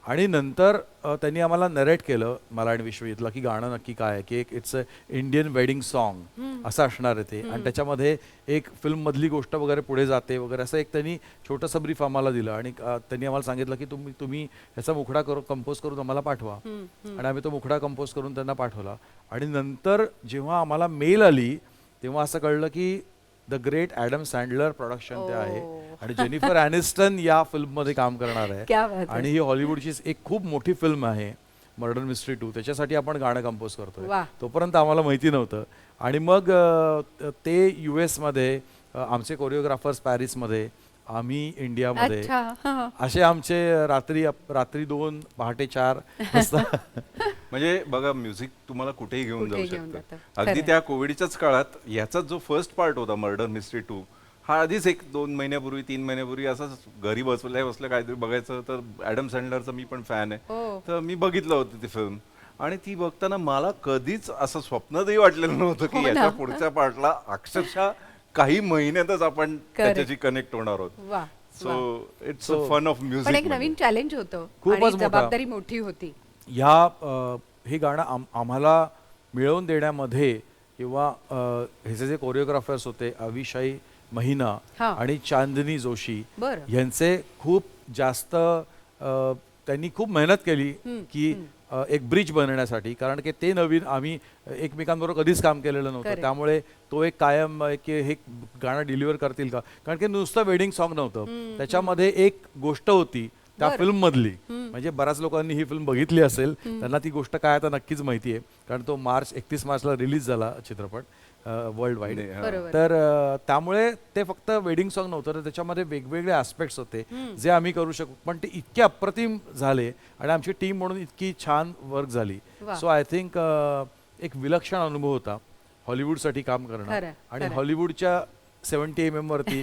आणि नंतर त्यांनी आम्हाला नरेट केलं, मला आणि विश्वजितला, की गाणं नक्की काय आहे, की एक it's a Indian wedding song असं असणार आहे ते आणि त्याच्यामध्ये एक फिल्ममधली गोष्ट वगैरे पुढे जाते वगैरे असं एक त्यांनी छोटंसं ब्रीफ आम्हाला दिलं आणि त्यांनी आम्हाला सांगितलं की तुम्ही ह्याचा मुखडा कंपोज करून आम्हाला पाठवा. आणि आम्ही तो मुखडा कंपोज करून त्यांना पाठवला. आणि नंतर जेव्हा आम्हाला मेल आली तेव्हा असं कळलं की द ग्रेट ॲडम सँडलर प्रोडक्शन ते आहे आणि जेनिफर ॲनिस्टन या फिल्ममध्ये काम करणार आहे आणि ही हॉलिवूडची एक खूप मोठी फिल्म आहे मर्डर मिस्ट्री 2, त्याच्यासाठी आपण गाणं कंपोज करतोय. तोपर्यंत आम्हाला माहिती नव्हतं. आणि मग ते US मध्ये, आमचे कोरिओग्राफर्स पॅरिसमध्ये, आम्ही इंडियामध्ये, असे आमचे रात्री 2 पहाटे 4 वाजता म्हणजे बघा, म्युझिक तुम्हाला कुठेही घेऊन जाऊ शकतं. अगदी त्या कोविडच्याच काळात याचा जो फर्स्ट पार्ट होता मर्डर मिस्ट्री 2 हा आधीच 1-2 महिन्यापूर्वी 3 महिन्यापूर्वी असंच घरी बसल्या काहीतरी बघायचं, तर ॲडम सँडलरचा मी पण फॅन आहे, तर मी बघितलं होतं ती फिल्म. आणि ती बघताना मला कधीच असं स्वप्नही वाटलेलं नव्हतं की याच्या पुढच्या पार्टला अक्षरशः काही महिन्यातच आपण त्याच्याशी कनेक्ट होणार आहोत. So it's a fun of music. पण एक नवीन चॅलेंज होतं, खूपच जबाबदारी मोठी होती. हे गाणं आम्हाला मिळवून देण्यामध्ये किंवा ह्याचे जे कोरिओग्राफर्स होते अविशाई महिना आणि चांदनी जोशी यांचे खूप जास्त त्यांनी खूप मेहनत केली की एक ब्रिज बनवण्यासाठी, कारण की ते नवीन, आम्ही एकमेकांबरोबर कधीच काम केलेलं नव्हतं. त्यामुळे तो एक कायम की हे गाणं डिलिव्हर करतील का, कारण की नुसतं वेडिंग सॉन्ग नव्हतं, त्याच्यामध्ये एक गोष्ट होती त्या फिल्म मधली, म्हणजे बऱ्याच लोकांनी ही फिल्म बघितली असेल, त्यांना ती गोष्ट काय आता नक्कीच माहिती आहे, कारण तो 31 मार्चला रिलीज झाला चित्रपट वर्ल्ड वाईड. बरोबर. तर त्यामुळे ते फक्त वेडिंग सॉन्ग नव्हतं, तर त्याच्यामध्ये वेगवेगळे ॲस्पेक्ट्स होते जे आम्ही करू शकू, पण ते इतके अप्रतिम झाले आणि आमची टीम म्हणून इतकी छान वर्क झाली. सो आय थिंक एक विलक्षण अनुभव होता हॉलिवूडसाठी काम करणं. आणि हॉलिवूडच्या 70 mm वरती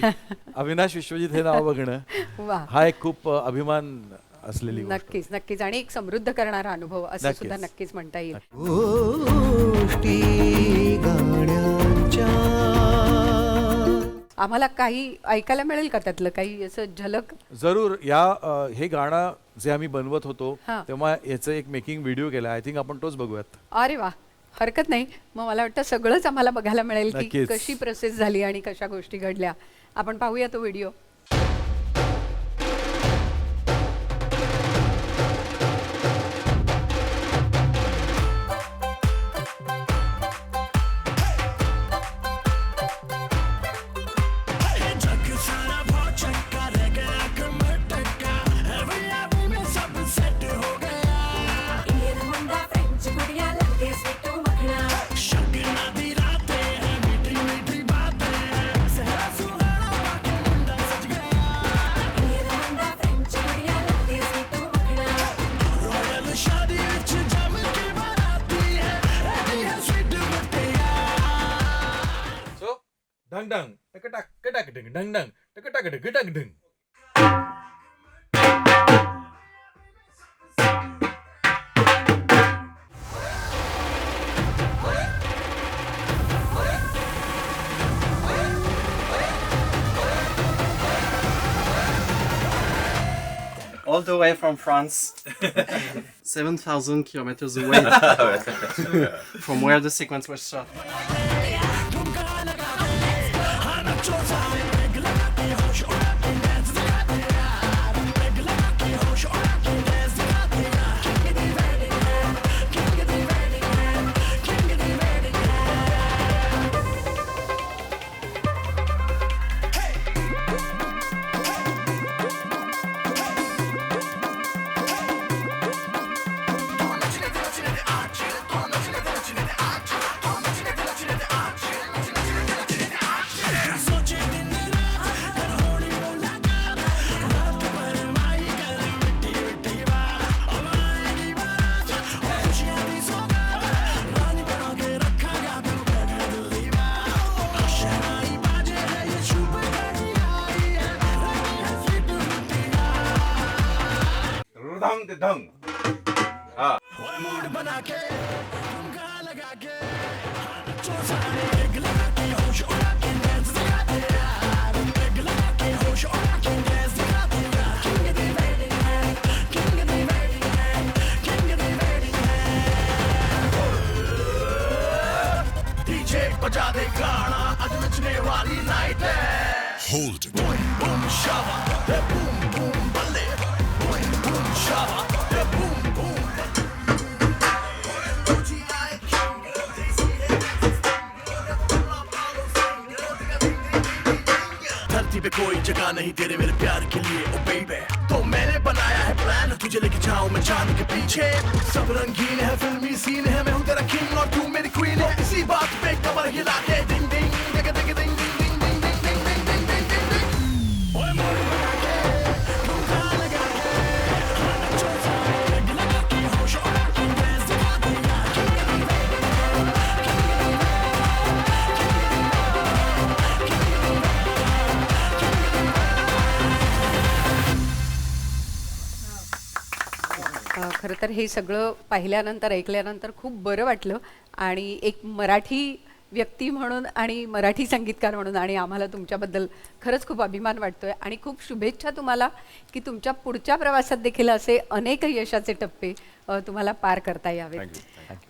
अविनाश विश्वजित हे नाव बघणं हा एक खूप अभिमान असलेली गोष्ट. नक्कीच नक्कीच, आणि एक समृद्ध करणारा अनुभव असं सुद्धा नक्कीच म्हणता येईल. गोष्टी गाण्यांच्या. आम्हाला काही ऐकायला मिळेल का त्यातलं काही असं झलक? जरूर. हे गाणं जे आम्ही बनवत होतो तेव्हा याचं एक मेकिंग व्हिडिओ केला, आय थिंक आपण तोच बघूयात. अरे वा, हरकत नाही. मग मला वाटतं सगळंच आम्हाला बघायला मिळेल की नक्कीच. कशी प्रोसेस झाली आणि कशा गोष्टी घडल्या. आपण पाहूया तो व्हिडिओ. ढंग ढंग टक टक टक ढंग ढंग ढंग टक टक टक टक ढंग. All the way from France, 7,000 kilometers away from where the sequence was shot. Hold it. Boom, boom, shava. Boom, boom, balle. Boom, boom, shava. Boom, boom. धरती पे कोई जगह नहीं तेरे मेरे प्यार के लिए ओ बेबी. तो मैंने बनाया है प्लान तुझे लेके जाऊं मैं चांद के पीछे. सब रंगीन है फिल्मी सीन है मैं हूँ तेरा किंग और तू मेरी क्वीन है. इसी बात पे कमर हिला के डिंग डिंग डिंग डिंग डिंग डिंग. खरं तर हे सगळं पाहिल्यानंतर ऐकल्यानंतर खूप बरं वाटलं, आणि एक मराठी व्यक्ती म्हणून आणि मराठी संगीतकार म्हणून आणि आम्हाला तुमच्याबद्दल खरंच खूप अभिमान वाटतोय. आणि खूप शुभेच्छा तुम्हाला की तुमच्या पुढच्या प्रवासात देखील असे अनेक यशाचे टप्पे तुम्हाला पार करता यावेत.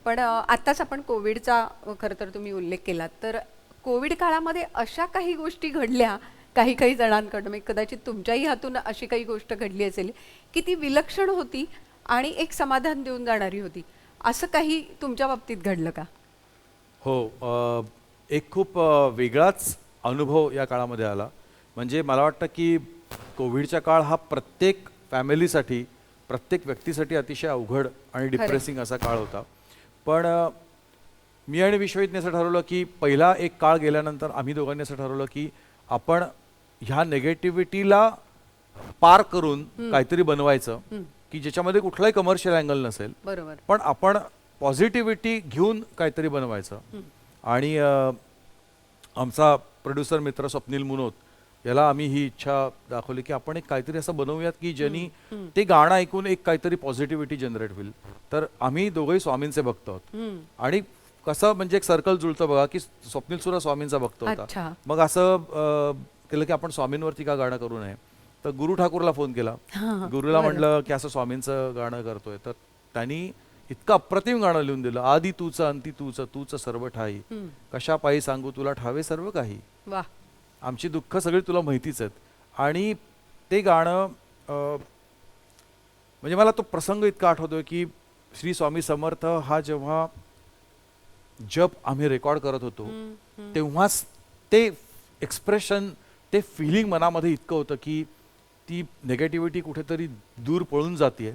पण आत्ताच आपण कोविडचा खरं तर तुम्ही उल्लेख केलात, तर कोविड काळामध्ये अशा काही गोष्टी घडल्या काही काही जणांकडून, म्हणजे कदाचित तुमच्याही हातून अशी काही गोष्ट घडली असेल की ती विलक्षण होती आणि एक समाधान देऊन जाणारी होती. असं काही तुमच्या बाबतीत घडलं का? हो, एक खूप वेगळाच अनुभव या काळामध्ये आला. म्हणजे मला वाटतं की कोविडचा काळ हा प्रत्येक फॅमिलीसाठी प्रत्येक व्यक्तीसाठी अतिशय अवघड आणि डिप्रेसिंग असा काळ होता. पण मी आणि विश्वजितने असं ठरवलं की पहिला एक काळ गेल्यानंतर आम्ही दोघांनी असं ठरवलं की आपण ह्या नेगेटिव्हिटीला पार करून काहीतरी बनवायचं की ज्याच्यामध्ये कुठलाही कमर्शियल अँगल नसेल, बरोबर. पण आपण पॉझिटिव्हिटी घेऊन काहीतरी बनवायचं. आणि आमचा प्रोड्युसर मित्र स्वप्नील मुनोत याला आम्ही ही इच्छा दाखवली की आपण एक काहीतरी असं बनवूयात की ज्यांनी ते गाणं ऐकून एक काहीतरी पॉझिटिव्हिटी जनरेट होईल. तर आम्ही दोघंही स्वामींचे भक्त आहोत आणि कसं म्हणजे एक सर्कल जुळतं बघा की स्वप्नील सुद्धा स्वामींचा भक्त होता. अच्छा. मग असं केलं की आपण स्वामींवरती का गाणं करू नये. तर गुरु ठाकूरला फोन केला. गुरुला म्हटलं की असं स्वामींचं गाणं करतोय. तर त्यांनी इतकं अप्रतिम गाणं लिहून दिलं. आधी तूचं अंती तूचं तूच सर्व ठाई, कशा पायी सांगू तुला ठावे सर्व काही. वा. आमची दुःख सगळी तुला माहितीच आहेत. आणि ते गाणं म्हणजे मला तो प्रसंग इतका आठवतोय की श्री स्वामी समर्थ हा जेव्हा जप आम्ही रेकॉर्ड करत होतो तेव्हाच ते एक्सप्रेशन, ते फिलिंग मनामध्ये इतकं होतं की ती नेगेटिव्हिटी कुठेतरी दूर पळून जाते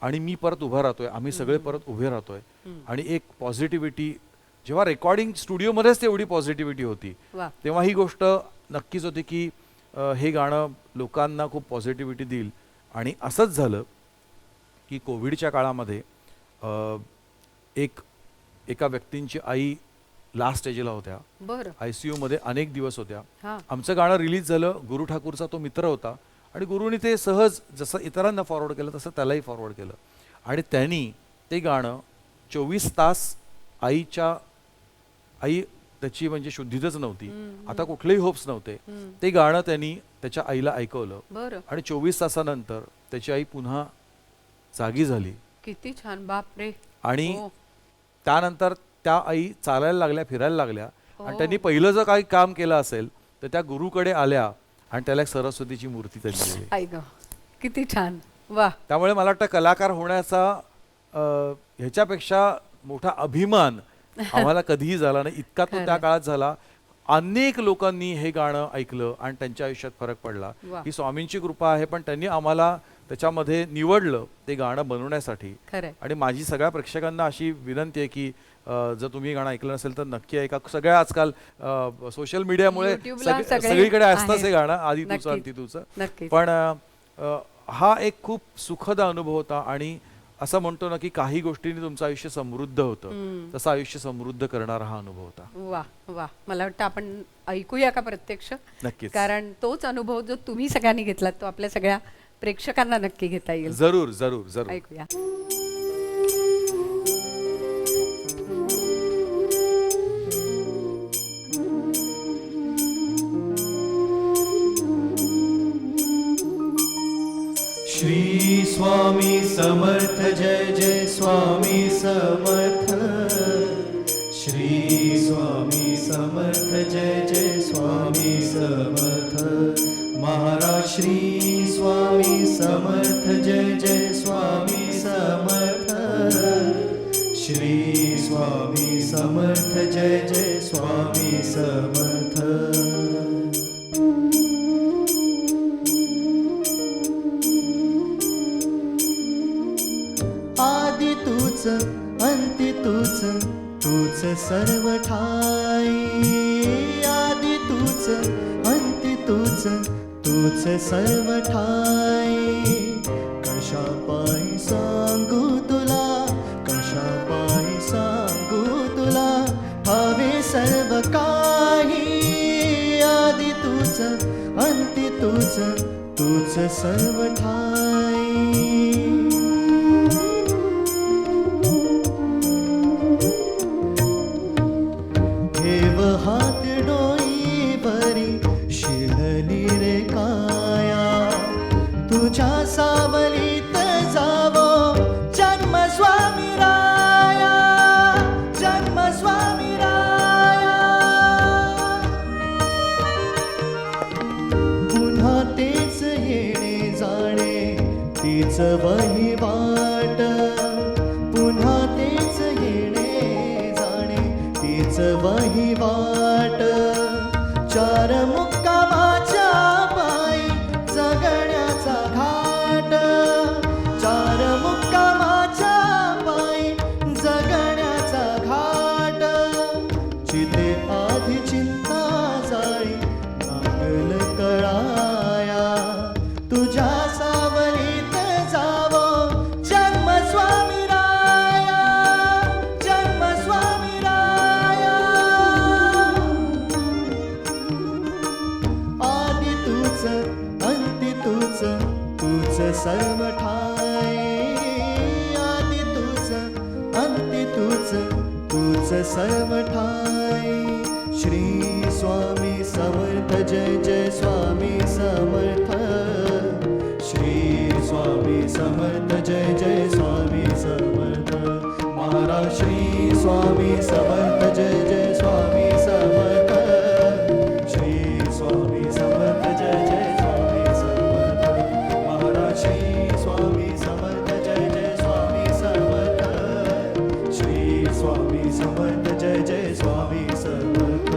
आणि मी परत उभा राहतोय, आम्ही सगळे परत उभे राहतोय. आणि एक पॉझिटिव्हिटी जेव्हा रेकॉर्डिंग स्टुडिओमध्येच तेवढी पॉझिटिव्हिटी होती तेव्हा ही गोष्ट नक्कीच होती की हे गाणं लोकांना खूप पॉझिटिव्हिटी देईल. आणि असंच झालं की कोविडच्या काळामध्ये एका व्यक्तींची आई लास्ट स्टेजला होत्या, ICU मध्ये अनेक दिवस होत्या. आमचं गाणं रिलीज झालं. गुरु ठाकूरचा तो मित्र होता आणि गुरुनी ते सहज जसं इतरांना फॉरवर्ड केलं तसं त्यालाही फॉरवर्ड केलं. आणि त्यांनी ते गाणं 24 तास आई त्याची म्हणजे शुद्धीतच नव्हती, आता कुठलेही होप्स नव्हते. ते गाणं त्यांनी त्याच्या आईला ऐकवलं आणि 24 तासानंतर त्याची आई पुन्हा जागी झाली. किती छान. बापरे. आणि त्यानंतर त्या आई चालायला लागल्या, फिरायला लागल्या. आणि त्यांनी पहिलं जर काही काम केलं असेल तर त्या गुरुकडे आल्या आणि त्याला एक सरस्वतीची मूर्ती त्यांनी दिली. आई गं, किती छान. वा. त्यामुळे मला वाटतं कलाकार होण्याचा ह्याच्यापेक्षा मोठा अभिमान आम्हाला कधीही झाला नाही, इतका तो त्या काळात झाला. अनेक लोकांनी हे गाणं ऐकलं आणि त्यांच्या आयुष्यात फरक पडला. ही स्वामींची कृपा आहे. पण त्यांनी आम्हाला त्याच्यामध्ये निवडलं ते गाणं बनवण्यासाठी. आणि माझी सगळ्या प्रेक्षकांना अशी विनंती आहे की जर तुम्ही गाणं ऐकलं नसेल तर नक्की ऐका. सगळ्या आजकाल सोशल मीडियामुळे सगळीकडे असतंच हे गाणं, आधी तुझं अंती तुझं. पण हा एक खूप सुखद अनुभव होता. आणि असं म्हणतो ना की काही गोष्टींनी तुमचं आयुष्य समृद्ध होतं, तसं आयुष्य समृद्ध करणारा हा अनुभव होता. वा वा. मला वाटतं आपण ऐकूया का प्रत्यक्ष? नक्कीच. कारण तोच अनुभव जो तुम्ही सगळ्यांनी घेतलात तो आपल्या सगळ्या प्रेक्षकांना नक्की घेता येईल. जरूर जरूर जरूर ऐकूया. श्री स्वामी समर्थ जय जय स्वामी समर्थ. श्री स्वामी समर्थ जय जय स्वामी समर्थ. महाराज श्री स्वामी समर्थ जय जय स्वामी समर्थ. श्री स्वामी समर्थ जय जय स्वामी समर्थ. आदि तूच अंती तूच तूच सर्व ठाई. आदि तूच अंती तूच तूच सर्व ठाई. कशा पायी सांगू तुला, कशा पायी सांगू तुला हवे सर्व काही. आदि तूच अंती तूच तूच सर्व ठाई. हात डोईवरी शिरली रे काया. तुझ्या सावलीत जावो जन्म स्वामी राया, जन्म स्वामी राया. पुन्हा तेच येणे जाणे तीच वहिवाट. पुन्हा तेच येणे जाणे तीच वहिवाट. चार मुक्कामाच्या पायी जगण्याचा घाट. चार तूच सर्व ठाई श्री स्वामी समर्थ जय जय स्वामी समर्थ श्री स्वामी समर्थ जय जय स्वामी समर्थ महाराज श्री स्वामी समर्थ जय जय स्वामी समर्थ श्री स्वामी समर्थ जय जय स्वामी समर्थ महाराज श्री स्वामी समर्थ जय जय स्वामी समर्थ श्री स्वामी समर्थ जय जय स्वामी समर्थ.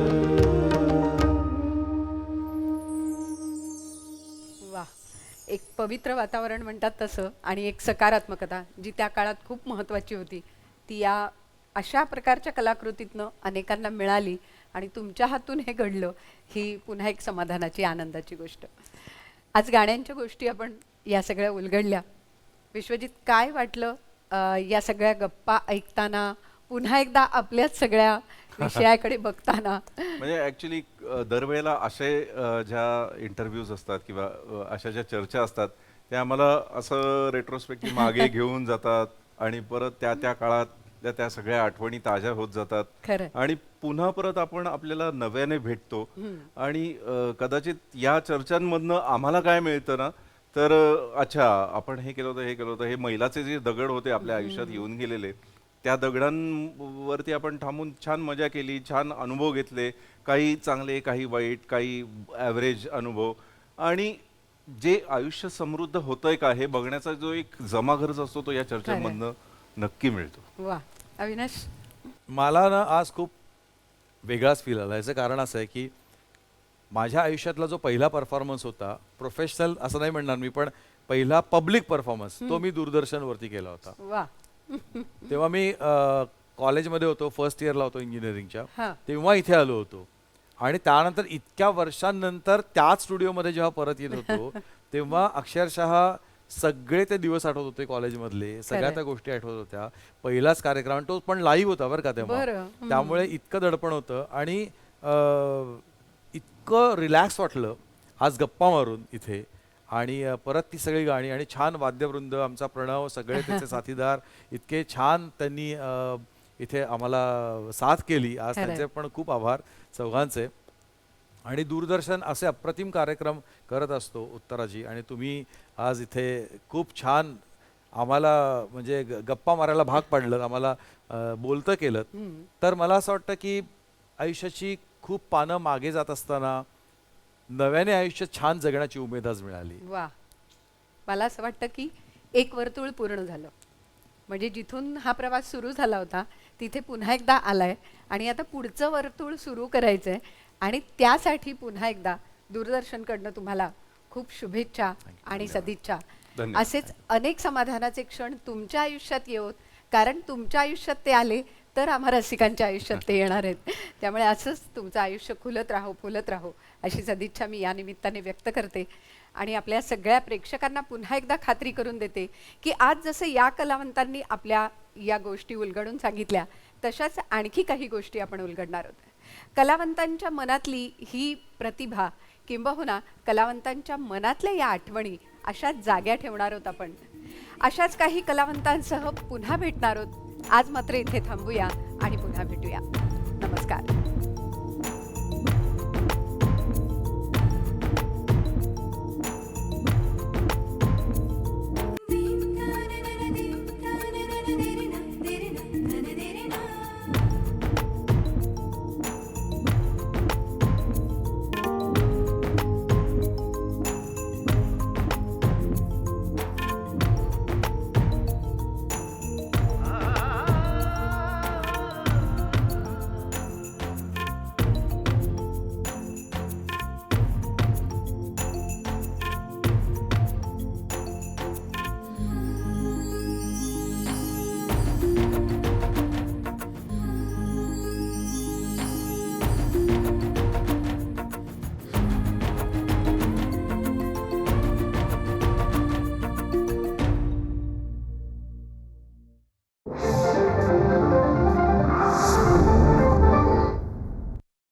वा, एक पवित्र वातावरण म्हणतात तसं आणि एक सकारात्मकता जी त्या काळात खूप महत्त्वाची होती ती या अशा प्रकारच्या कलाकृतीतनं अनेकांना मिळाली आणि तुमच्या हातून हे घडलं ही पुन्हा एक समाधानाची आनंदाची गोष्ट. आज गाण्यांच्या गोष्टी आपण या सगळ्या उलगडल्या. विश्वजित, काय वाटलं या सगळ्या गप्पा ऐकताना, पुन्हा एकदा आपल्याच सगळ्या विषयाकडे बघताना? म्हणजे ॲक्च्युली दरवेळेला असे ज्या इंटरव्ह्यूज असतात किंवा अशा ज्या चर्चा असतात त्या आम्हाला असं रेट्रोस्पेक्टिव्ह मागे घेऊन जातात आणि परत त्या काळात त्या सगळ्या आठवणी ताज्या होत जातात. खरं. आणि पुन्हा परत आपण आपल्याला नव्याने भेटतो आणि कदाचित या चर्चांमधनं आम्हाला काय मिळतं ना, तर अच्छा आपण हे केलं होतं, हे मैलाचे जे दगड होते आपल्या आयुष्यात येऊन गेलेले, त्या दगडांवरती आपण थांबून छान मजा केली, छान अनुभव घेतले, काही चांगले, काही वाईट, काही ॲव्हरेज अनुभव. आणि जे आयुष्य समृद्ध होतंय का हे बघण्याचा जो एक जमाखर्च असतो तो या चर्चांमधनं नक्की मिळतो. वा, अविनाश? मला ना आज खूप वेगळाच फील आला. याचं कारण असं आहे की माझ्या आयुष्यातला जो पहिला परफॉर्मन्स होता, प्रोफेशनल असं नाही म्हणणार मी, पण पहिला पब्लिक परफॉर्मन्स तो मी दूरदर्शनवरती केला होता. वा. तेव्हा मी कॉलेजमध्ये होतो, फर्स्ट इयरला होतो इंजिनिअरिंगच्या, हां. तेव्हा इथे आलो होतो. आणि त्यानंतर इतक्या वर्षांनंतर त्याच स्टुडिओमध्ये जेव्हा परत येत होतो तेव्हा अक्षरशः सगळे ते दिवस आठवत होते कॉलेजमधले, सगळ्या त्या गोष्टी आठवत होत्या. पहिलाच कार्यक्रम, तो पण लाईव्ह होता बरं का तेव्हा, त्यामुळे इतकं दडपण होतं आणि इतकं रिलॅक्स वाटलं आज गप्पा मारून इथे. आणि परत ती सगळी गाणी आणि छान वाद्यवृंद, आमचा प्रणव, सगळे त्याचे साथीदार, इतके छान त्यांनी इथे आम्हाला साथ केली. आज त्यांचे पण खूप आभार चौघांचे. आणि दूरदर्शन असे अप्रतिम कार्यक्रम करत असतो उत्तराजी, आणि तुम्ही आज इथे खूप छान आम्हाला म्हणजे गप्पा मारायला भाग पाडलं, आम्हाला बोलतं केलं. तर मला असं वाटतं की आयुष्याची खूप पानं मागे जात असताना नव्याने आयुष्य छान जगण्याची उमेद आज मिळाली. वा, मला असं वाटतं की एक वर्तुळ पूर्ण झालं. म्हणजे जिथून हा प्रवास सुरू झाला होता तिथे पुन्हा एकदा आलाय आणि आता पुढचं वर्तुळ सुरू करायचंय. आणि त्यासाठी पुन्हा एकदा दूरदर्शनकडनं तुम्हाला खूप शुभेच्छा आणि सदिच्छा. असेच अनेक समाधानाचे क्षण तुमच्या आयुष्यात येवोत, कारण तुमच्या आयुष्यात ते आले तर आम्हा रसिकांच्या आयुष्यात ते येणार आहेत. त्यामुळे असंच तुमचं आयुष्य खुलत राहो, फुलत राहो अशी सदिच्छा मी या निमित्ताने व्यक्त करते. आणि आपल्या सगळ्या प्रेक्षकांना पुन्हा एकदा खात्री करून देते की आज जसं या कलावंतांनी आपल्या या गोष्टी उलगडून सांगितल्या तशाच आणखी काही गोष्टी आपण उलगडणार आहोत. कलावंतांच्या मनातली ही प्रतिभा किंबहुना कलावंतांच्या मनातल्या या आठवणी अशाच जाग्या ठेवणार आहोत आपण. अशाच काही कलावंतांसह पुन्हा भेटणार आहोत. आज मात्र इथे थांबूया आणि पुन्हा भेटूया. नमस्कार.